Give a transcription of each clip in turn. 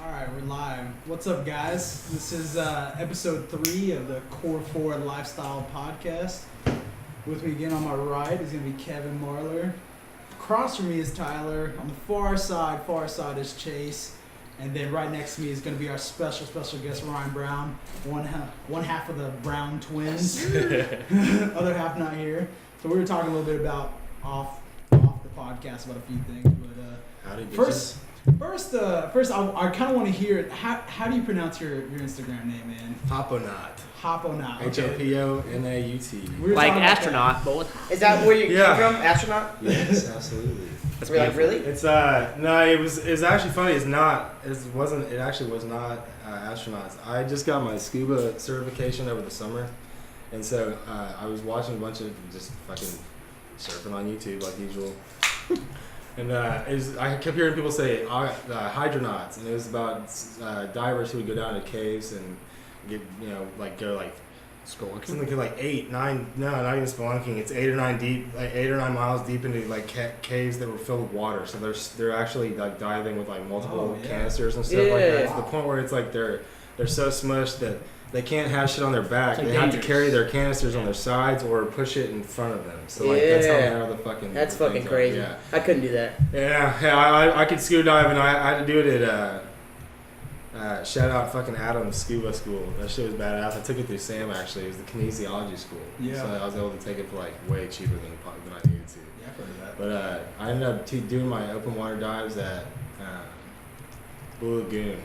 Alright, we're live. What's up, guys? This is episode 3 of the Core 4 Lifestyle Podcast. With me again on my right is going to be Kevin Marler. Across from me is Tyler. On the far side is Chase. And then right next to me is going to be our special guest, Ryan Brown. One half of the Brown twins. Other half not here. So we were talking a little bit about off the podcast about a few things. But first, I kind of want to hear how do you pronounce your Instagram name, man? Hoponaut. Hoponaut. Okay. Hoponaut. Like astronaut, but is that where you came from? Astronaut? Yes, absolutely. That's really? It's no, it was actually funny. It actually was not astronauts. I just got my scuba certification over the summer, and so I was watching a bunch of just fucking surfing on YouTube like usual. And I kept hearing people say hydronauts, and it was about divers who would go down to caves and get, go spelunking. Something like 8, 9, no, not even spelunking. It's 8 or 9 miles deep into caves that were filled with water. So they're actually diving with multiple canisters and stuff like that. To the point where it's they're so smushed that they can't have shit on their back. They have to carry their canisters on their sides or push it in front of them. So that's how narrow the fucking. That's fucking crazy. Yeah. I couldn't do that. Yeah. I could scuba dive, and I had to do it at shout out fucking Adam's scuba school. That shit was badass. I took it through Sam actually. It was the kinesiology school. Yeah. So I was able to take it for way cheaper than I needed to. Yeah, I've heard of that. But I ended up doing my open water dives at Blue Lagoon.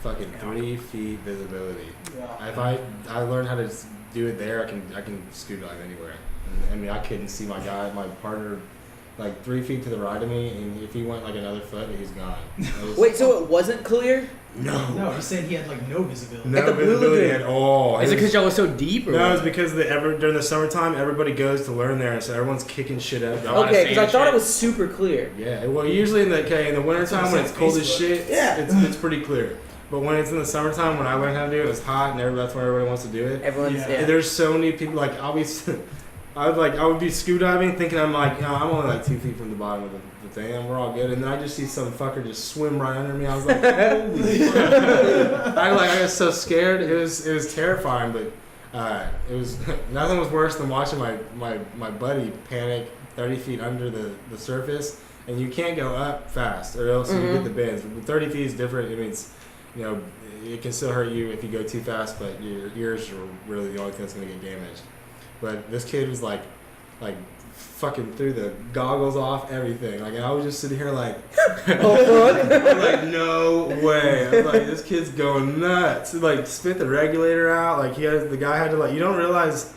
Fucking 3 feet visibility. Yeah. If I learned how to do it there, I can scuba dive anywhere. And, I couldn't see my partner, 3 feet to the right of me, and if he went another foot, he's gone. Wait, so it wasn't clear? No, he said he had no visibility. No visibility at all. Is it because y'all was so deep? Or no, it's because during the summertime, everybody goes to learn there, and so everyone's kicking shit up. Okay, because I thought it was super clear. Yeah, well, usually in the wintertime when it's cold as shit, it's pretty clear. But when it's in the summertime, when I learned how to do it, it was hot, and that's when everybody wants to do it. And there's so many people. I would be scuba diving, thinking I'm only 2 feet from the bottom of the thing, and we're all good. And then I just see some fucker just swim right under me. I was like, holy fuck! I got so scared. It was terrifying, but it was nothing was worse than watching my buddy panic 30 feet under the surface, and you can't go up fast, or else you get the bends. But 30 feet is different. It means it can still hurt you if you go too fast, but your ears are really the only thing that's going to get damaged. But this kid was fucking threw the goggles off, everything. And I was just sitting here I'm no way. I was this kid's going nuts. Spit the regulator out. The guy had to you don't realize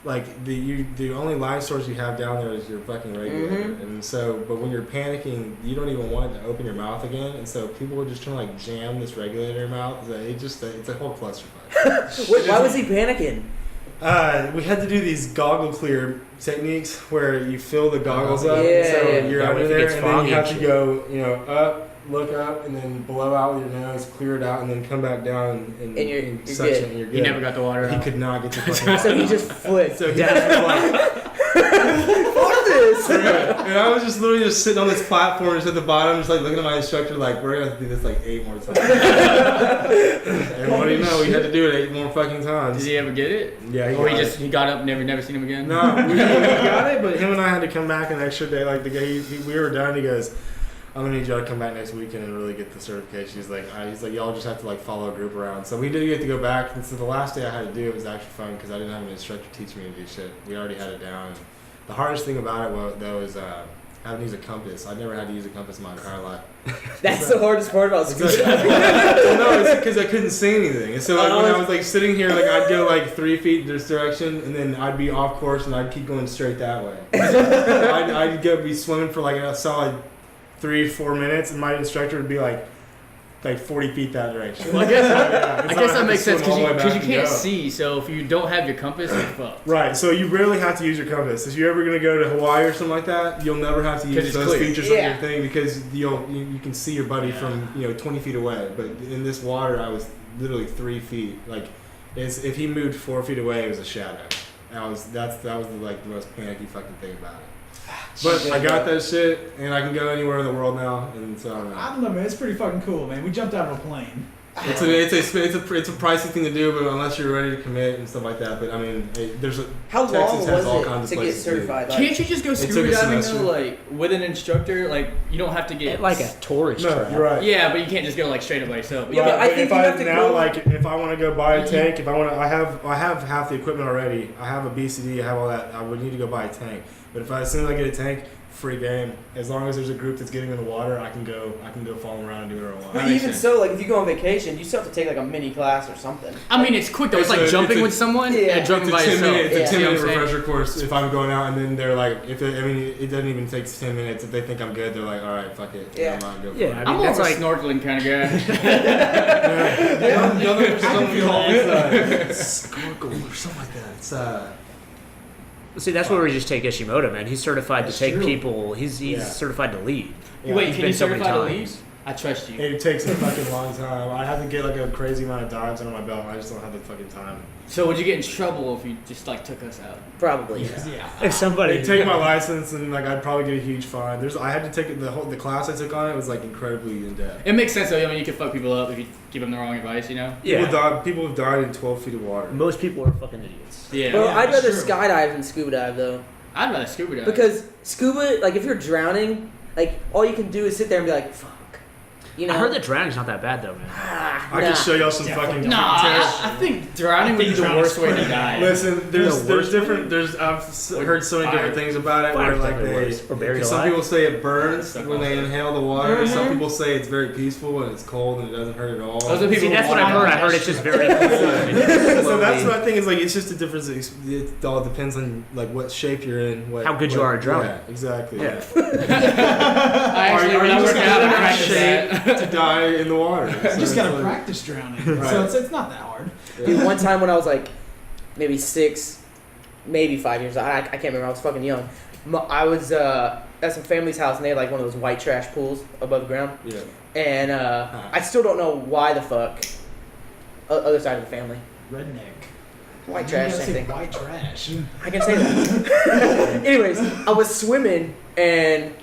the only light source you have down there is your fucking regulator. And so, but when you're panicking, you don't even want it to open your mouth again. And so people were just trying to jam this regulator in your mouth. It's a whole clusterfuck. Wait, why was he panicking? We had to do these goggle clear techniques where you fill the goggles up. So you're under there, and then you have to go, up, look up, and then blow out with your nose, clear it out, and then come back down and you're suction, good. and you're good. He never got the water out. He could not get the fucking So he just flipped. So he just Fuck this! And I was just literally just sitting on this platform, just at the bottom, just looking at my instructor, we're gonna have to do this 8 more times. And what do you know? We had to do it 8 more fucking times. Did he ever get it? Yeah, he got up, never seen him again. No, we got it, but him and I had to come back an extra day. The guy, we were done. He goes, I'm gonna need y'all to come back next weekend and really get the certification. He's like, y'all just have to follow a group around. So we did get to go back. And so the last day I had to do it was actually fun because I didn't have an instructor teach me to do shit. We already had it down. The hardest thing about it though is having to use a compass. I never had to use a compass in my entire life. That's the hardest part about scuba diving. No, it's because I couldn't see anything. And so when I was sitting here, I'd go 3 feet this direction, and then I'd be off course, and I'd keep going straight that way. I'd be swimming for a solid 3-4 minutes, and my instructor would be 40 feet that direction. Well, I guess that makes sense because you can't go. see. So if you don't have your compass, you're fucked. Right. So you rarely have to use your compass. If you're ever gonna go to Hawaii or something like that, you'll never have to use those features on your thing because you can see your buddy from 20 feet away. But in this water, I was literally 3 feet. If he moved 4 feet away, it was a shadow. That was the most panicky fucking thing about it. But I got that shit, and I can go anywhere in the world now, and so I don't know, man. It's pretty fucking cool, man. We jumped out of a plane. It's a pricey thing to do, but unless you're ready to commit and stuff like that. But I mean, how Texas long has was all it kinds to of get places certified? to Can't you just go took scuba a diving semester. though, like with an instructor? Like you don't have to get like a tourist No, trap. you're right. Yeah, but you can't just go like straight up by yourself. Yeah, but I But think if you have to now, go. like, if I want to go buy a tank, I have half the equipment already. I have a BCD, I have all that. I would need to go buy a tank. But as soon as I get a tank, free game. As long as there's a group that's getting in the water, I can go follow around and do whatever I want. But even so, like if you go on vacation, you still have to take like a mini class or something. I mean, it's quick though. It's like jumping with someone and jumping by yourself. It's a 10-minute refresher course if I'm going out, and then they're like, it doesn't even take 10 minutes. If they think I'm good, they're like, all right, fuck it. Yeah. I'm not go for Yeah, it. I mean, I'm more that's of a like snorkeling kind of guy. Snorkel or something like that. It's see, that's where we just take Ishimoto, man. He's certified That's to take true. people. He's certified to lead. Wait, He's can been you so many certify to times. lead? I trust you. It takes a fucking long time. I have to get like a crazy amount of dives under my belt. I just don't have the fucking time. So would you get in trouble if you just like took us out? Probably. Yeah. If somebody They take my license and like I'd probably get a huge fine. I had to take the class I took on it was like incredibly in depth. It makes sense though. I mean, you can fuck people up if you give them the wrong advice. You know? People have died in 12 feet of water. most people are fucking idiots. Yeah. Well, I'd rather true. skydive than scuba dive though, I'd rather scuba dive. because scuba, like if you're drowning, like all you can do is sit there and be like, fuck. You know. I heard that drowning's not that bad though, man. I can show y'all some fucking. Nah, I think drowning would be the worst way to die. Listen, there's The worst different. I've heard so many different things about it. Where Fire's like definitely worse. Or buried some alive. people say it burns when they inhale the water. Some Mhm. people say it's very peaceful and it's cold and it doesn't hurt at all. Those are people See, who that's what want I've heard. to I heard it's just very. So that's what I think is like. It's just a difference. It all depends on like what shape you're in. How good you are at drowning. Yeah, exactly. Yeah. I actually, Are when you I just worked out, I in practiced shape that. to die in the water? You just So gotta it's like- practice drowning. Right. So it's not that hard. Dude, one time when I was like maybe 6, maybe 5 years old, I can't remember, I was fucking young. I was at some family's house and they had like one of those white trash pools above ground. Yeah. And I still don't know why the fuck. Other side of the family. Redneck. White You trash, gotta same say thing. White trash. I can say that. Anyways, I was swimming and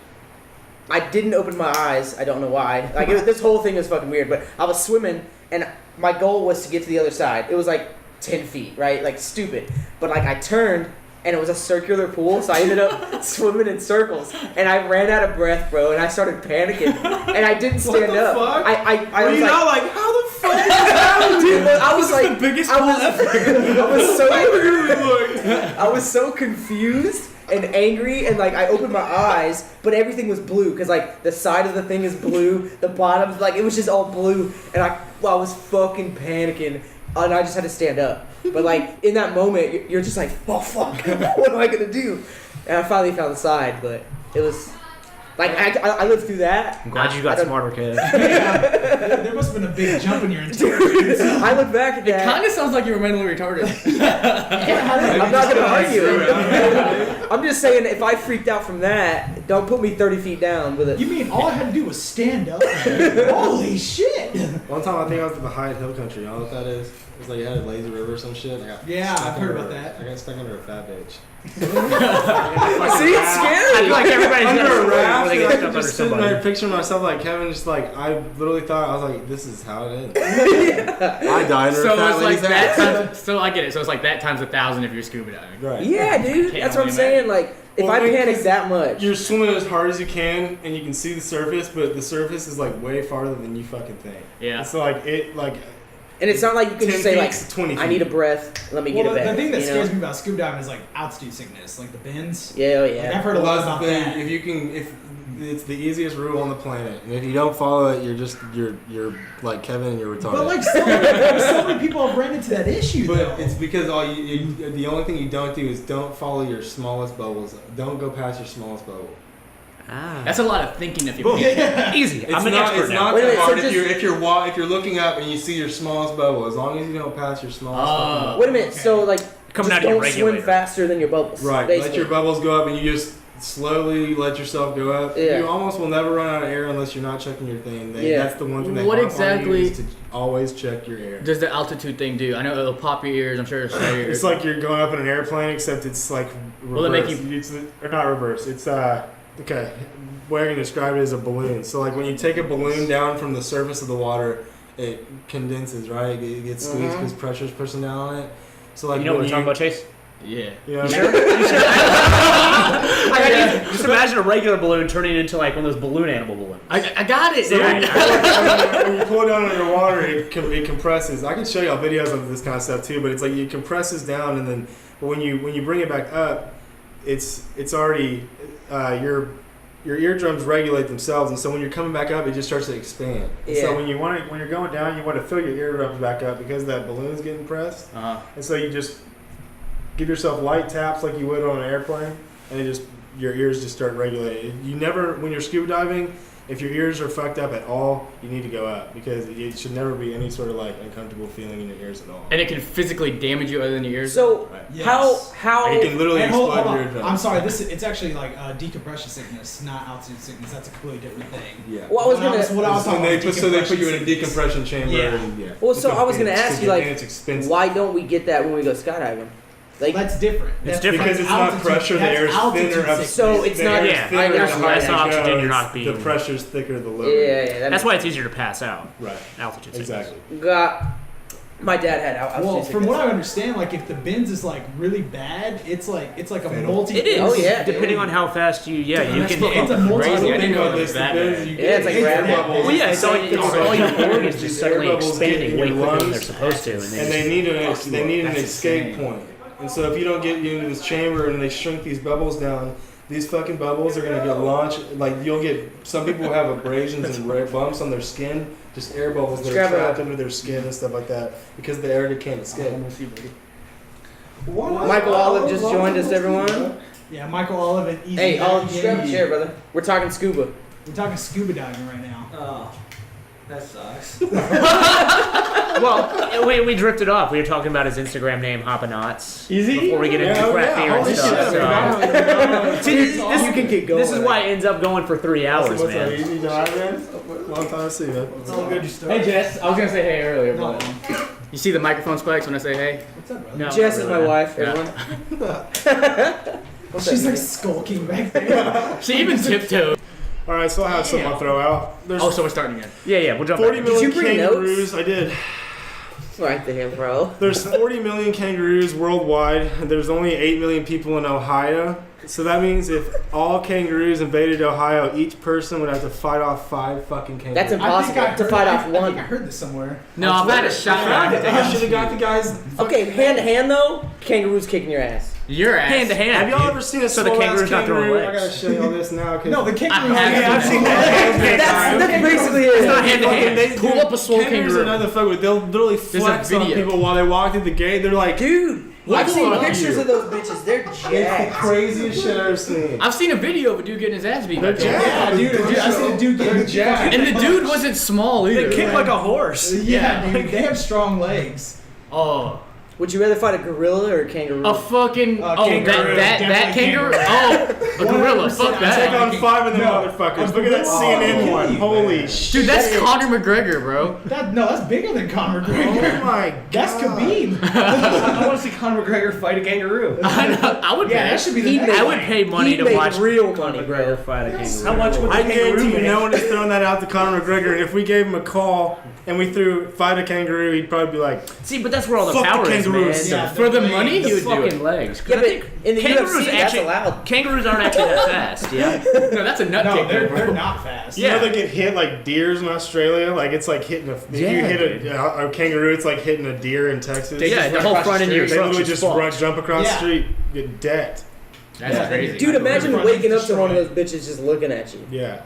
I didn't open my eyes. I don't know why. Like this whole thing was fucking weird. But I was swimming and my goal was to get to the other side. It was like 10 feet, right? Like stupid. But like I turned and it was a circular pool, so I ended up swimming in circles. And I ran out of breath, bro, and I started panicking. And I didn't stand the up. fuck? I Were was you like, not like, how the fuck is that? dude, but I was like, the biggest I pool was, ever. I was so confused and angry, and like I opened my eyes, but everything was blue because like the side of the thing is blue, the bottom like it was just all blue, and I was fucking panicking, and I just had to stand up. But like in that moment, you're just like, oh fuck, what am I gonna do? And I finally found the side, but it was like I lived through that. I'm glad you got smarter, kid. There must have been a big jump in your intelligence. I look back at It that. kind of sounds like you were mentally retarded. I'm not gonna argue. I'm just saying, if I freaked out from that, don't put me 30 feet down with it. You mean all I had to do was stand up? Holy shit! One time I think I was at the Hyatt Hill Country. You know what that is? It was like it had a lazy river or some shit. Yeah, stuck I've heard under- about that. I got stuck under a fat bitch. See, it's scary. I feel like everybody's Under got a a raft, when they I get could stuck under just sit there somebody. picturing myself like Kevin, just like I literally thought I was like, this is how it is. I died under a So fat it's like lady's that ass. times, so I get it. So it's like that times 1,000 if you're scuba diving. Right. Yeah, dude. Can't That's what I'm only saying. Like, if Well, I I mean, panic 'cause that much. You're swimming as hard as you can, and you can see the surface, but the surface is like way farther than you fucking think. Yeah. It's like it like. And it's not like you can 10 just say, feet like, to 20 I feet. need a breath. Let me Well, get a the back. thing that you know? scares me about scuba diving is like altitude sickness, like the bends. Yeah, oh, Like, yeah. I've heard a lot That's about the thing. that. If you can, if it's the easiest rule on the planet, and if you don't follow it, you're like Kevin and you're retarded. But like so many people have ran into that issue though. But it's because the only thing you don't do is don't follow your smallest bubbles. Don't go past your smallest bubble. That's a lot of thinking if you. Easy. It's I'm an not. expert It's now. not Wait a that minute, hard so if you're looking up and you see your smallest bubble. As long as you don't pass your smallest bubble. Wait a minute. Okay. So, like, Coming just out of your don't swim regulator. faster than your bubbles. Right. Basically. Let your bubbles go up and you just slowly let yourself go up. Yeah. You almost will never run out of air unless you're not checking your thing. That's the one thing they What harp on exactly you is to always check your air. does the altitude thing do? I know it'll pop your ears. I'm sure it'll shut your ears. It's like you're going up in an airplane, except it's like reverse. Will it make you? Or not reverse. It's okay. Way I can describe it is a balloon. So like when you take a balloon down from the surface of the water, it condenses, right? It gets squeezed because pressure's pushing down on it. So like you know what we're talking about, Chase? Yeah. You know You sure? Just imagine a regular balloon turning into like one of those balloon animal balloons. I got it. So when you pull it down under water, it compresses. I can show y'all videos of this kind of stuff too, but it's like it compresses down, and then when you bring it back up, it's already your eardrums regulate themselves, and so when you're coming back up, it just starts to expand. Yeah. So when you're going down, you want to fill your eardrums back up because that balloon's getting pressed, and so you just give yourself light taps like you would on an airplane, and your ears just start regulating. You never, when you're scuba diving, if your ears are fucked up at all, you need to go up because it should never be any sort of like uncomfortable feeling in your ears at all. And it can physically damage you other than your ears. So how it can literally hold explode your on. eardrums. I'm sorry. It's actually like decompression sickness, not altitude sickness. That's a completely different thing. Yeah. Well, I was gonna. What I was talking about. So they put you in a decompression chamber. Yeah. Well, so I was gonna ask you, like, it's expensive. why don't we get that when we go skydiving? Like, That's different. It's That's different. Because it's not pressure, the air is thinner. sickness. So it's not- Yeah, thinner, there's the less higher you oxygen, go, you're not being- the pressure's thicker, the lower. yeah. That's why it's easier to pass out. Right. Altitude sickness. Exactly. My dad had altitude Well, sickness. from what I understand, like if the bends is like really bad, it's like a Fatal. multi. It is. Oh, yeah. Depending on how fast you, you That's can. it's a multi. crazy. I didn't know this. that. Yeah, it's like gravity. Well, yeah, it's all your organs just suddenly Air bubbles get expanding in way your quicker than lungs, they're supposed to, And they need an That's escape insane. point. And so if you don't get you into this chamber and they shrink these bubbles down, these fucking bubbles are gonna get launched. Like you'll get some people have abrasions and red bumps on their skin, just air bubbles that are trapped under their skin and stuff like that because the air can't escape. Michael Olive just joined us, everyone. Yeah, Michael Olive and Easy. Hey, Olive, just grab a Game. chair, brother. We're talking scuba. We're talking scuba diving right now. Oh, that sucks. Well, we drifted off. We were talking about his Instagram name, Hoppanots. Easy? Before we get into crap beer and Holy stuff. shit. See, You can get going. this is why it ends up going for 3 hours, What's up, man. Easy? You all right, man? Long time to see, man. It's all good. You start. Hey Jess, I was gonna say hey earlier, No. but you see the microphone spikes when I say hey? What's up, brother? No, Jess is not my really, wife, man. everyone. What's She's up, like skulking back there. She even tiptoed. All right, so I have something I'll throw out. There's Oh, so we're starting again. Yeah, we'll jump 40 back. million Did you bring kangaroos. I did. right there, bro. There's 40 million kangaroos worldwide. And there's only 8 million people in Ohio. So that means if all kangaroos invaded Ohio, each person would have to fight off 5 fucking kangaroos. That's impossible to fight off I one. think I heard this somewhere. No, I've had a shot. I should have got the guys. Okay, hand to hand though, kangaroos kicking your ass. Your ass. Hand to hand. Have y'all ever seen a So the small ass kangaroo's not throwing kangaroo? I legs. gotta show y'all this now. No, the kangaroo. I have I've seen that. That's basically It's it. not hand to hand. They- Pull up a swole kangaroos kangaroo. are another fuck with. They'll literally a flex on video. people while they walk through the gate. They're like, Dude, I've seen pictures of those bitches. They're it's the jacked. craziest shit I've ever seen. I've seen a video of a dude getting his ass beat. by They're a kangaroo. jacked. Yeah, dude. I seen a dude They're getting jacked. And the dude wasn't small either. They kick like a horse. Yeah, dude. They have strong legs. Oh. Would you rather fight a gorilla or a kangaroo? A fucking kangaroo, that definitely kangaroo. kangaroo. Oh, a gorilla. Fuck 100%. Take that. on 5 of them No. motherfuckers. Look at that CNN one. Holy shit. Dude, that's Conor McGregor, bro. That's bigger than Conor McGregor. Oh my god. That's Khabib. I want to see Conor McGregor fight a kangaroo. I would Yeah, pay. that should be the He'd next I make- would pay money He'd to make watch real Conor money, McGregor bro. fight a kangaroo. How much would I the kangaroo guarantee you, make? no one is throwing that out to Conor McGregor. And if we gave him a call and we fight a kangaroo, he'd probably be like, See, but that's where all the Fuck the power is, man. kangaroos. Yeah, For the money, he would do Fucking it. legs. 'Cause Yeah, I but think in the kangaroos UFC, that's actually- allowed. kangaroos aren't actually that fast. Yeah. No, that's a nut No, kick, they're bro. not fast. you know Yeah. they get hit like deers in Australia? Like it's like hitting if you Yeah, hit a kangaroo, it's like hitting a deer in Texas. Yeah, They the whole front end of your literally truck's just fucked. jump across Yeah. the street, get decked. That's Yeah. crazy. Dude, imagine Front waking end's up to one of destroyed. those bitches just looking at you. Yeah.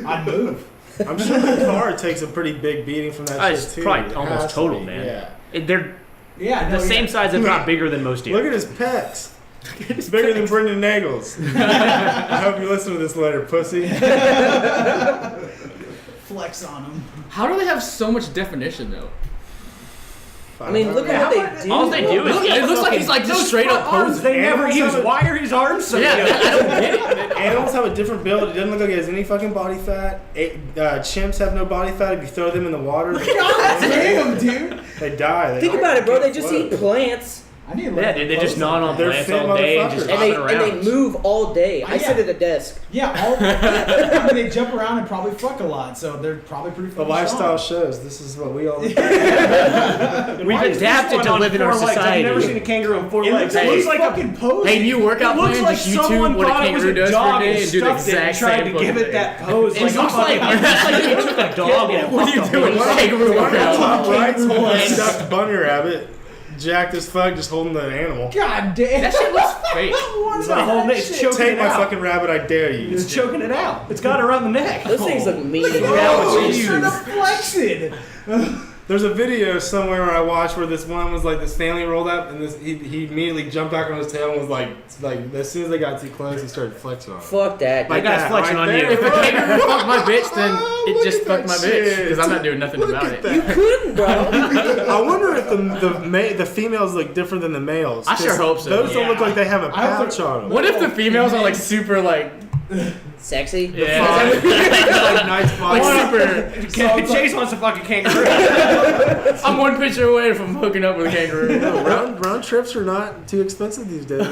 I'd move. I'm sure the car takes a pretty big beating from that It's shit too. probably It almost has to total, be, man. Yeah. They're Yeah, the no, same yeah. size, if not bigger than most deer. Look at his pecs. It's bigger than Brendan Nagels. I hope you listen to this letter, pussy. Flex on them. How do they have so much definition though? I mean, look at what they do. All they do is it looks like he's like just straight up posing. They never use wire his arms. So yeah, I don't get it. Animals have a different build. It doesn't look like it has any fucking body fat. Chimps have no body fat. If you throw them in the water, God damn, dude. they die. Think about it, bro. They just eat plants. I need to dude, they just gnaw on They're plants fit all day and just And they move all day. I sit at a desk. Yeah, I mean, they jump around and probably fuck a lot, so they're probably pretty The fucking lifestyle shows. This is what we all. We've adapted to live in our society. I've never seen a kangaroo on 4 legs. It It looks like like fucking pose. Hey, new workout It looks plan, like just YouTube someone what a thought it was kangaroo a does for a dog day and and do the stuffed it and exact tried same to give fucking it that pose. It looks like you took a dog and What are you doing? Kangaroo workout. Top right's holding a stuffed bunny rabbit, jacked as fuck, just holding the animal. God damn. That shit looks fake. It's not holding it. It's choking Take it my out. fucking rabbit, I dare you. It's choking it out. It's got it around the neck. Those things look mean. Oh, he's trying to flex it. There's a video somewhere where I watched where this one was like this family rolled up and he immediately jumped back on his tail and was like as soon as they got too close he started flexing on it. Fuck that. Like That guy's that, flexing right on there. you. If a kangaroo fucked my bitch, then it just at fucked that my bitch. shit. Because I'm not doing nothing Look about at it. that. You couldn't, bro. I wonder if the females look different than the males. I sure 'cause hope so. Those don't look like they have a I hope pouch on them. What if the females are like super like Sexy. yeah, like nice body. like super? Chase wants to fuck a kangaroo. I'm one picture away from hooking up with a kangaroo. Round trips are not too expensive these days.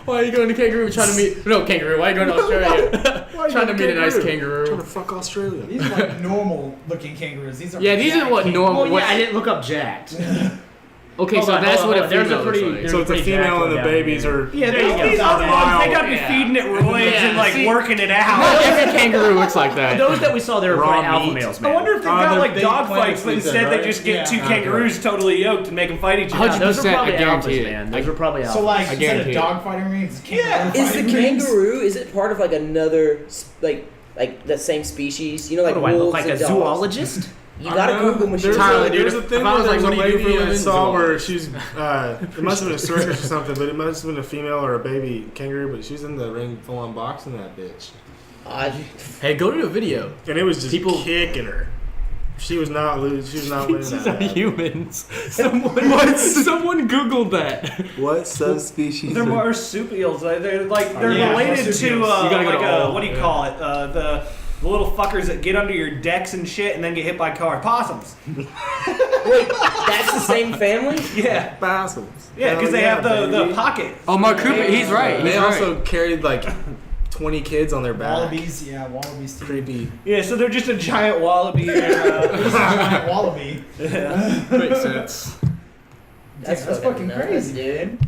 Why are you going to kangaroo trying to meet? No, kangaroo. Why are you going to Australia? Trying to meet a nice Trying kangaroo. to fuck Australia. These are like normal looking kangaroos. These are Yeah, these are what normal. Well, what, yeah, I didn't look up jacked. okay, Hold so on, that's hold what on. a There's female a pretty- looks like. there's So it's a pretty female jacked and the one babies down are. Yeah, There you these go. other ones, they gotta be Yeah. feeding it roids Yeah, and like see- working it Not out. every kangaroo looks like that. Those that we saw, they were Raw probably alpha meat. males, I man. wonder if they've Oh, got they're like big dog plants fights, but these days, instead they right? just get Yeah. two kangaroos totally yoked and make them fight each other. Yeah, those are 100%, probably I alphas, guarantee it. man. Those were probably alphas. So like I instead guarantee of it. dog fighting rings, it's Yeah. Is the fighting rings. kangaroo? Is it part of like another like the same species? You know, like What do I look wolves like, and a dogs. zoologist? You got a Google machine. Tyler, dude, There's a if thing I was where like, there's what a do you do for a lady I living? saw where she's it must have been a circus or something, but it must have been a female or a baby kangaroo, but she's in the ring full on boxing that bitch. Hey, go to the video. And it was just People- kicking her. She was not winning Species that are match. humans. Someone Googled that. What subspecies? They're marsupials. They're Yeah, related to marsupials. You gotta go like to all, what do you yeah. call it? The little fuckers that get under your decks and shit and then get hit by cars. Possums. Wait, that's the same family? Yeah. Possums. Yeah, because they have the baby. pocket. Oh, Mark Cooper, he's right. They He's also right. carried like 20 kids on their back. Wallabies, yeah, wallabies too. Creepy. Yeah, so they're just a giant wallaby. And, This is a giant wallaby. Makes sense. That's fucking nuts, crazy, dude.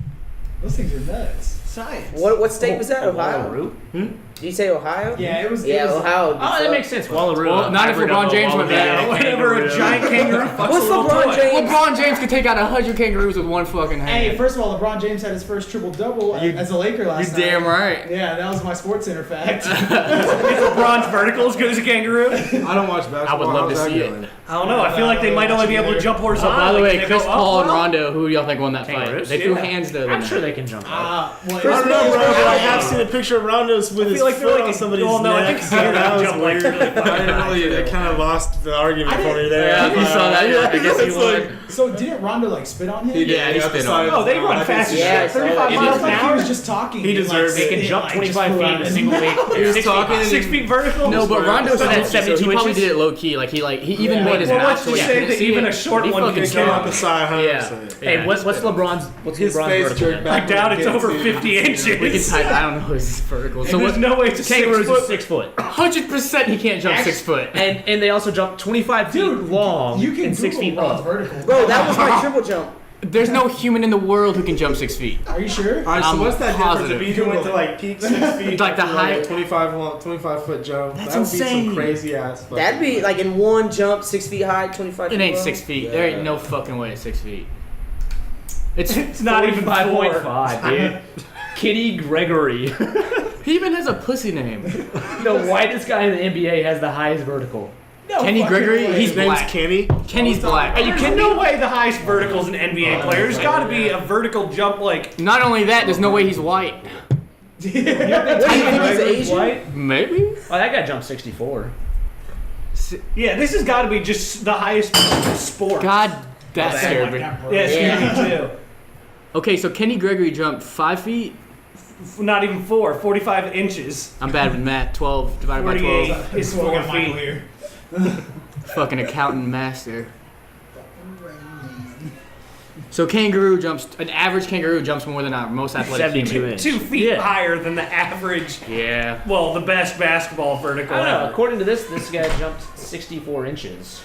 Those things are nuts. Science. What state was that? Ohio? Wallaroo? Did you say Ohio? Yeah, it was. Yeah, it was, Ohio. Oh, that makes sense. Wallaroo. Well, not if Hybrid LeBron of a James went wallaby back. and a Whenever a kangaroo. giant kangaroo fucks What's a little LeBron toy. James? LeBron James could take out 100 kangaroos with one fucking hand. Hey, first of all, LeBron James had his first triple double as a Laker last night. You damn right. Yeah, that was my Sports Center fact. Is LeBron's vertical as good as a kangaroo? I don't watch basketball. I would love to How's that see it. going? I don't know. I feel like they might only be able to jump Oh, horizontally. by the way, Can they Chris go Paul up, and though? Rondo, who do y'all think won that fight? Kangaroos? They threw Yeah. hands though. I'm sure they can jump up. Well, I don't know, bro, but I have seen a picture of Rondo's with I his feel like foot they're like on a- somebody's well, no, I neck. think Sarah That was jumped like weird. really fucking I didn't high, really. too. It kind of lost the argument for me there. Yeah, if you saw that, yeah, I guess It's you would. like- So didn't Rondo like spit on him? Yeah, he spit on him. Oh, they run fast as Yeah, shit. I saw 35 that. miles It an like he hour. was just talking. He and, deserves They it. can jump just 25 flew feet out in a of single him. week. He was 60 talking and 6 feet vertical. No, but Rondo So that's said 72 he probably inches? did it low key. Like he even Yeah. made his Well, mouth let's so just you say couldn't that see even it. a short He one fucking can Came jump. out the side 100%. Yeah. Hey, what's LeBron's His vertical? face jerked man? back. I doubt it's when over the kid 50 inches. We can type. I don't know his vertical. So And there's what? no way it's a 6 Kangaroos foot. is 6 foot. 100% he can't jump 6 foot. And they also jump 25 feet long You can and 6 feet Google LeBron's up. vertical. Bro, that was my triple jump. There's no human in the world who can jump 6 feet. Are you sure? All right, so I'm what's that positive. difference if you went to like peak 6 feet? Like the to, height- a 25 foot jump. That's that would be insane. some crazy ass. fucking- That'd be like in one jump, 6 feet high, 25 It feet ain't low. 6 feet. There ain't no fucking way it's 6 feet. It's not even 4. 5.5, dude. Kitty Gregory. He even has a pussy name. The whitest guy in the NBA has the highest vertical. No Kenny fucking Gregory? way. He's His name's black. Kenny. Kenny's black. And you can no way the highest vertical's an NBA player. There's got to be a vertical jump like. Not only that, there's no way he's white. What do you think he's Asian? White? Maybe? Oh, that guy jumped 64. Yeah, this has got to be just the highest sport. God That scared me. Yeah, it scared me too. Okay, so Kenny Gregory jumped 5 feet. Not even 4, 45 inches. I'm bad with math. 12 divided by 12. Is 4 feet. Here. Fucking accountant master. So an average kangaroo jumps more than our most athletic 72 human. inches. 2 feet higher than the average. Yeah. Well, the best basketball vertical I don't know. ever. According to this guy jumped 64 inches.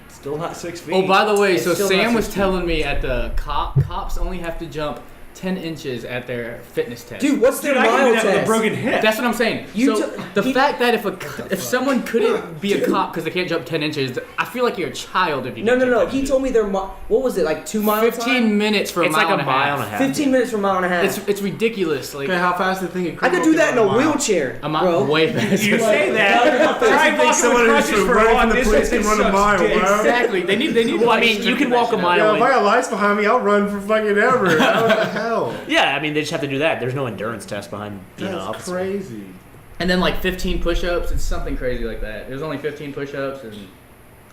Still not 6 feet. Oh, by the way, It's so still Sam not was 6 telling me at the cops only have to jump 10 inches at their fitness test. Dude, what's their Dude, I can mile do that with a test? broken hip. That's what I'm saying. The fact that if someone couldn't be a cop because they can't jump 10 inches, I feel like you're a child if you No. can't jump 10 He inches. told me their what was it, like 2 mile 15 minutes for a It's mile like and a mile and a half. 15 minutes for a mile and a half. It's ridiculous. Like Okay, how fast do you think it I could do that in a wheelchair, a mile, bro. way faster. You say that. Try think walking someone with who's crutches for running a long from the police distance. can run a Sucks mile, dick. bro. Exactly. They need. Well, I mean, you can walk a mile. Yeah, if I got lights behind me, I'll run for fucking ever. How the hell? Yeah, I mean, they just have to do that. There's no endurance test behind being an That's officer. crazy. And then like 15 push-ups. It's something crazy like that. There's only 15 push-ups and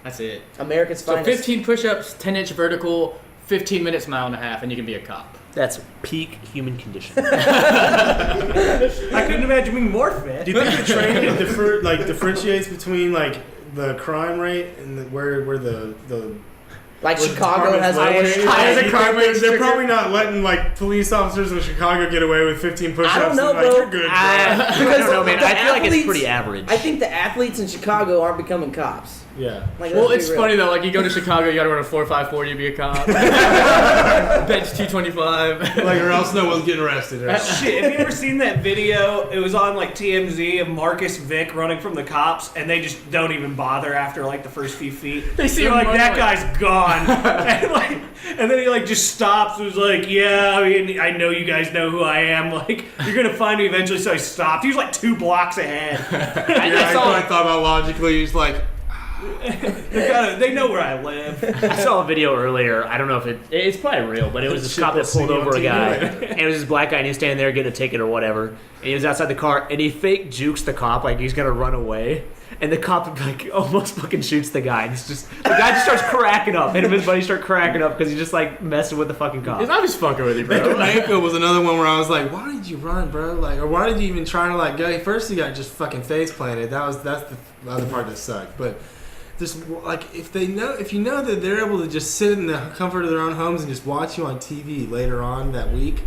that's it. America's So finest. 15 push-ups, 10-inch vertical, 15 minutes, mile and a half, and you can be a cop. That's peak human condition. I couldn't imagine being more fit. Do you think the training differentiates between like the crime rate and where the Like where Chicago has departments a higher the crime rate They're probably not letting like police officers in Chicago get away with 15 push-ups. I don't know, and, like, bro. You're good, bro. I don't know, man. the I feel like it's athletes- pretty average. I think the athletes in Chicago aren't becoming cops. Yeah. Like, Well, let's be it's real. funny though. Like you go to Chicago, you gotta run a 4.540 to be a cop. Bench 225. Like, or else no one's getting arrested. Right? Shit, have you ever seen that video? It was on like TMZ of Marcus Vick running from the cops, and they just don't even bother after like the first few feet. They see They're him like, running, that like- guy's gone, and then he like just stops. And was like, yeah, I mean, I know you guys know who I am. Like, you're gonna find me eventually. So I stopped. He was like 2 blocks ahead. I thought about logically. He's like, They know where I live. I saw a video earlier. I don't know if it's probably real, but it was this Shit cop that they'll pulled see on over a TV. guy, and it was this black guy, and he was standing there getting a ticket or whatever, and he was outside the car, and he fake jukes the cop like he's gonna run away, and the cop like almost fucking shoots the guy, and the guy just starts cracking up, and his buddy start cracking up because he's just like messing with the fucking cop. I'm just fucking with you, bro. Banco was another one where I was like, why did you run, bro? Like, or why did you even try to like go? First, you got just fucking face planted. That's the other part that sucked, but. Just like if you know that they're able to just sit in the comfort of their own homes and just watch you on TV later on that week,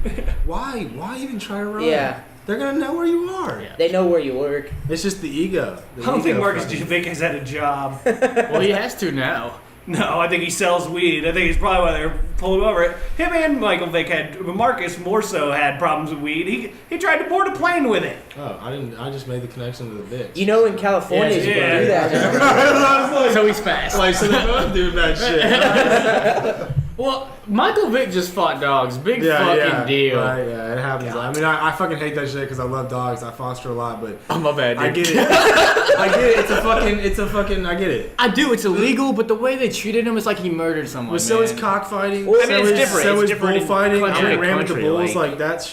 why even try to run? Yeah. They're gonna know where you are. Yeah. They know where you work. It's just the ego. I don't think Marcus Vick has had a job. Well, he has to now. No, I think he sells weed. I think it's probably why they're pulling him over. Him and Michael Vick Marcus more so had problems with weed. He tried to board a plane with it. Oh, I didn't. I just made the connection to the bitch. You know, in California, you can do that. So he's fast. Like, so they both do that shit. Well, Michael Vick just fought dogs. Big fucking deal. Right, yeah, it happens. I mean, I fucking hate that shit because I love dogs. I foster a lot, but Oh, my bad, dude. I get it. I get it. It's a fucking. I get it. I do. It's illegal, but the way they treated him is like he murdered someone. But so man. is cockfighting. Well, I mean, it's different. So It's is different in bullfighting. country I to ran with the country, bulls. like- Like that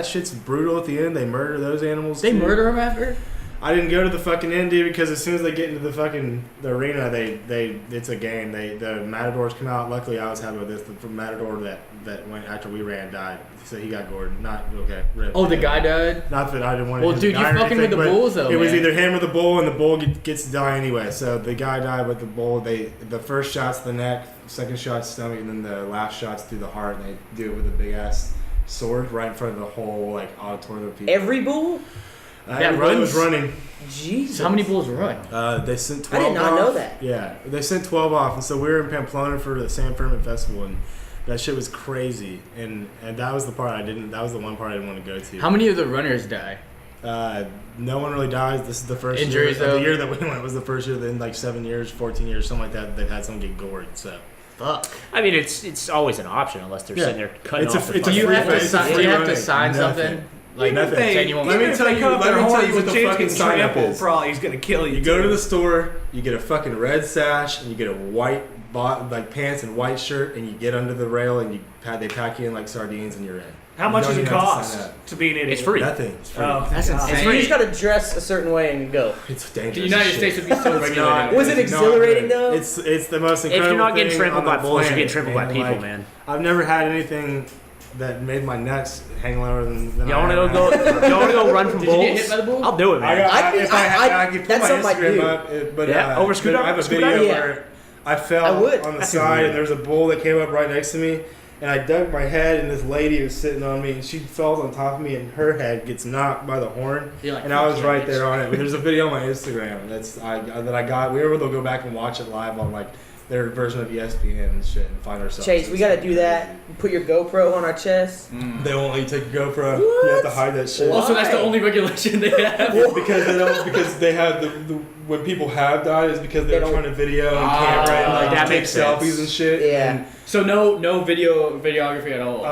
shit's brutal at the end. They murder those animals. They too. murder him after? I didn't go to the fucking end, dude, because as soon as they get into the arena, it's a game. The matadors come out. Luckily, I was happy with this. The matador that went after we ran died, so he got gored. Not okay. Rip. Oh, the guy died? Not that I didn't want to. Well, hit the dude, you guy or fucking with anything, the but bulls, though, It was man. either him or the bull, and the bull gets to die anyway. So the guy died, but the bull. The first shot's the neck, second shot's stomach, and then the last shot's through the heart. And they do it with a big ass sword right in front of the whole like auditorium of people. Every bull? That Everybody runs? was running. Jesus. So how many bulls run? They sent I 12 did not off. know that. Yeah, they sent 12 off, and so we were in Pamplona for the San Fermin Festival, and that shit was crazy. And that was the part that was the one part I didn't want to go to. How many of the runners die? No one really dies. This is the first Injuries, year. though? The year that we went was the first year that in like 7 years, 14 years, something like that. They've had someone get gored. So Fuck. I mean, it's always an option unless they're sitting there cutting It's a- off. the it's a Do you fucking- have to free- sign? it's Do you have to running. sign Nothing. something? Like nothing. saying you won't. Let me Even if tell they you- come up let their me tell horns you what with the chance fucking getting sign up trampled, is. probably he's gonna kill you. You go too. to the store, you get a fucking red sash, and you get a white like pants and white shirt, and you get under the rail, and they pack you in like sardines, and you're in. How much does it cost to be an idiot? It's free. Nothing. It's free. Oh, That's God. insane. You just gotta dress a certain way and go. It's dangerous. The United States would be so regulated. Was it exhilarating though? It's the most incredible If you're not getting thing trampled on by the bulls, you're planet, getting trampled by man. people, Like, man. I've never had anything that made my nuts hang lower than Y'all wanna go run from Did bulls? you get hit by the bull? I'll do it, man. I could put that's my something I'd Instagram do. up, but Yeah, over scoot I have a up, scoot video up. Yeah. where I fell I would. on the That's side weird. and there was a bull that came up right next to me. And I dug my head, and this lady was sitting on me, and she falls on top of me, and her head gets knocked by the horn. You're like, And I was "Fuck right yeah, there bitch." on it. But there's a video on my Instagram that I got. We were able to go back and watch it live on like their version of ESPN and shit, and find ourselves. Chase, we gotta do that. Put your GoPro on our chest. They won't let you take a GoPro. What? You have to hide that shit. Also, that's the only regulation they have. because they have the when people have died is because They they're don't- trying to video and camera and like that take makes sense. selfies and shit. Yeah. And, So no videography at all.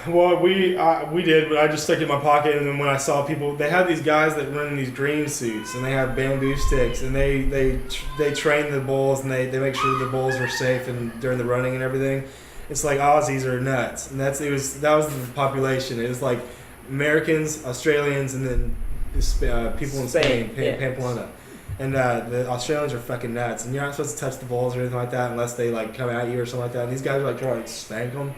well, we did, but I just stuck it in my pocket. And then when I saw people, they have these guys that run in these green suits, and they have bamboo sticks, and they train the bulls, and they make sure the bulls are safe and during the running and everything. It's like Aussies are nuts, and that was the population. It was like Americans, Australians, and then people in Spain, yeah. Pamplona. And the Australians are fucking nuts, and you're not supposed to touch the balls or anything like that unless they like come at you or something like that. And these guys are like trying to like spank them,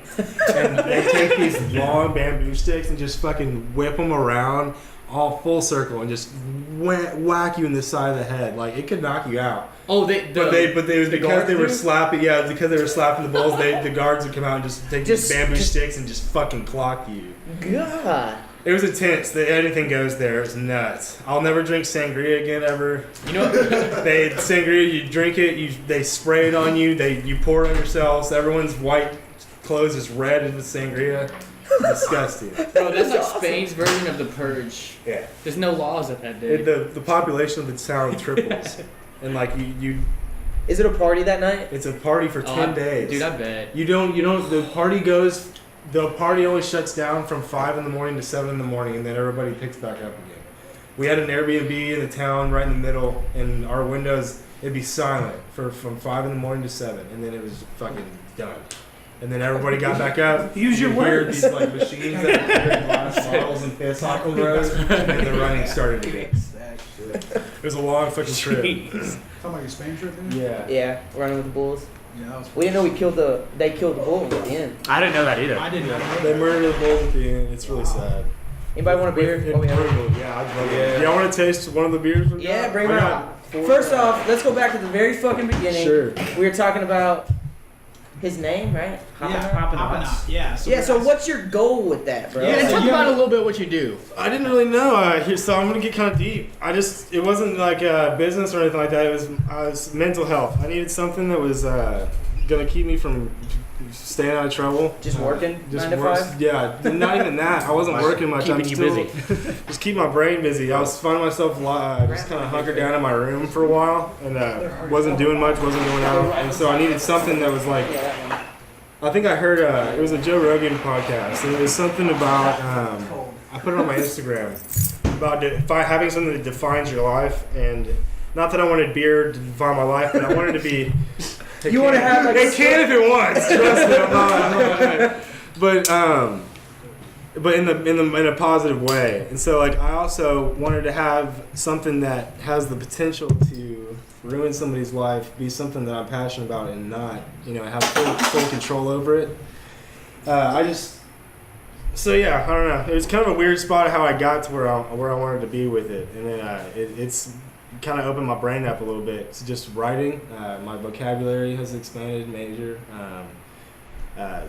and they take these long bamboo sticks and just fucking whip them around all full circle and just whack you in the side of the head. Like it could knock you out. Oh, But it was because they were guards slapping. Yeah, because they were slapping the bulls. The guards would come out and just take these bamboo sticks and just fucking clock you. God. It was intense. Anything goes there. It's nuts. I'll never drink sangria again ever. You know what? Sangria. You drink it. They spray it on you. You pour it on yourselves. Everyone's white clothes is red with sangria. Disgusting. Bro, that's like Spain's version of the purge. Yeah. There's no laws at that day. The population of the town triples, and like you. Is it a party that night? It's a party for 10 days. Dude, I bet. You don't. The party only shuts down from 5 in the morning to 7 in the morning, and then everybody picks back up again. We had an Airbnb in the town right in the middle, and our windows, it'd be silent from 5 in the morning to 7, and then it was fucking done. And then everybody got back up. Use your You hear words. these like machines that carry glass bottles and piss off the road, and the running started again. It was a long fucking trip. Talking about your Spain trip, then? Yeah. Yeah, running with the bulls. Yeah, that was. We didn't know they killed the bull at the end. I didn't know that either. I didn't know. They murdered the bulls at the end. It's really sad. Anybody want a beer? It's Oh, yeah. brutal. Yeah, I'd love it. Y'all want to taste one of the beers? we Yeah, got? bring I it got on. 4. First off, let's go back to the very fucking beginning. Sure. We were talking about his name, right? Hopping. Yeah. Yeah, so what's your goal with that, bro? Yeah, Yeah, so talk you about have- a little bit what you do. I didn't really know. So I'm gonna get kind of deep. It wasn't like business or anything like that. It was mental health. I needed something that was gonna keep me from staying out of trouble. Just working, Just 9 to 5? Yeah, not even that. I wasn't working much. Keeping I'm you still, busy. Just keep my brain busy. I was finding myself just kind of hunkered down in my room for a while, and wasn't doing much, wasn't going out, and so I needed something that was like. I think I heard it was a Joe Rogan podcast, and it was something about I put it on my Instagram about having something that defines your life, and not that I wanted beer to define my life, but I wanted to be. You want to have like It can if it wants. Trust me, I'm not. But in a positive way, and so like I also wanted to have something that has the potential to ruin somebody's life, be something that I'm passionate about, and not have full control over it. I don't know. It was kind of a weird spot how I got to where I wanted to be with it, and then it's kind of opened my brain up a little bit. It's just writing. My vocabulary has expanded major. At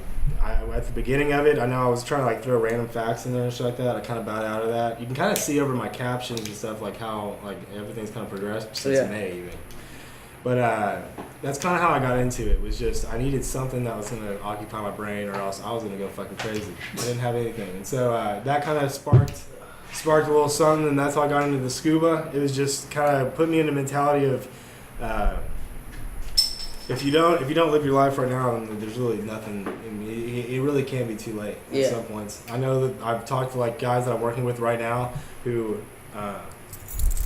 the beginning of it, I know I was trying to like throw random facts in there and shit like that. I kind of bowed out of that. You can kind of see over my captions and stuff like how like everything's kind of progressed since May even. But that's kind of how I got into it. Was just I needed something that was going to occupy my brain, or else I was going to go fucking crazy. I didn't have anything, and so that kind of sparked a little something, and that's how I got into the scuba. It was just kind of put me in the mentality of. If you don't live your life right now, then there's really nothing. I mean, it really can be too late at some points. I know that I've talked to like guys that I'm working with right now who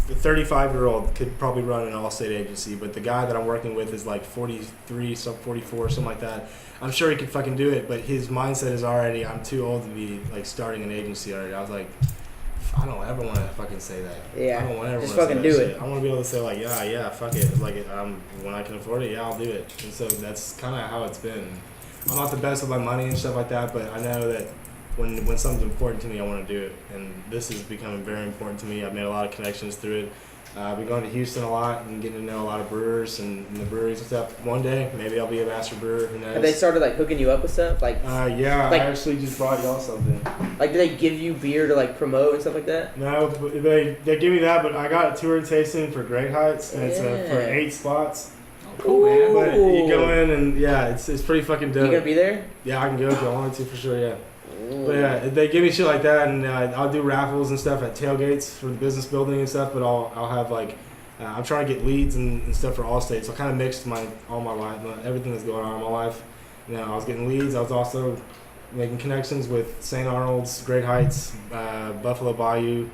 the 35-year-old could probably run an all-state agency, but the guy that I'm working with is like 43, 44, something like that. I'm sure he could fucking do it, but his mindset is already, I'm too old to be like starting an agency already. I was like, I don't ever want to fucking say that. Yeah. I don't want to ever just want to fucking say do that it. shit. I want to be able to say like, yeah, fuck it. Like, when I can afford it, yeah, I'll do it. And so that's kind of how it's been. I'm not the best with my money and stuff like that, but I know that when something's important to me, I want to do it. And this is becoming very important to me. I've made a lot of connections through it. I've been going to Houston a lot and getting to know a lot of brewers and the breweries and stuff. One day, maybe I'll be a master brewer. Who knows? Have they started like hooking you up with stuff? Like, yeah, I actually just brought y'all something. Like, do they give you beer to like promote and stuff like that? No, they give me that, but I got a tour tasting for Great Heights, and it's for 8 spots. Oh, cool, man. But you go in and it's pretty fucking dope. You gonna be there? Yeah, I can go if I wanted to for sure. Yeah. But yeah, they give me shit like that, and I'll do raffles and stuff at tailgates for the business building and stuff. But I'll have like I'm trying to get leads and stuff for Allstate. So I kind of mixed all my life, everything that's going on in my life. You know, I was getting leads. I was also making connections with St. Arnold's, Great Heights, Buffalo Bayou.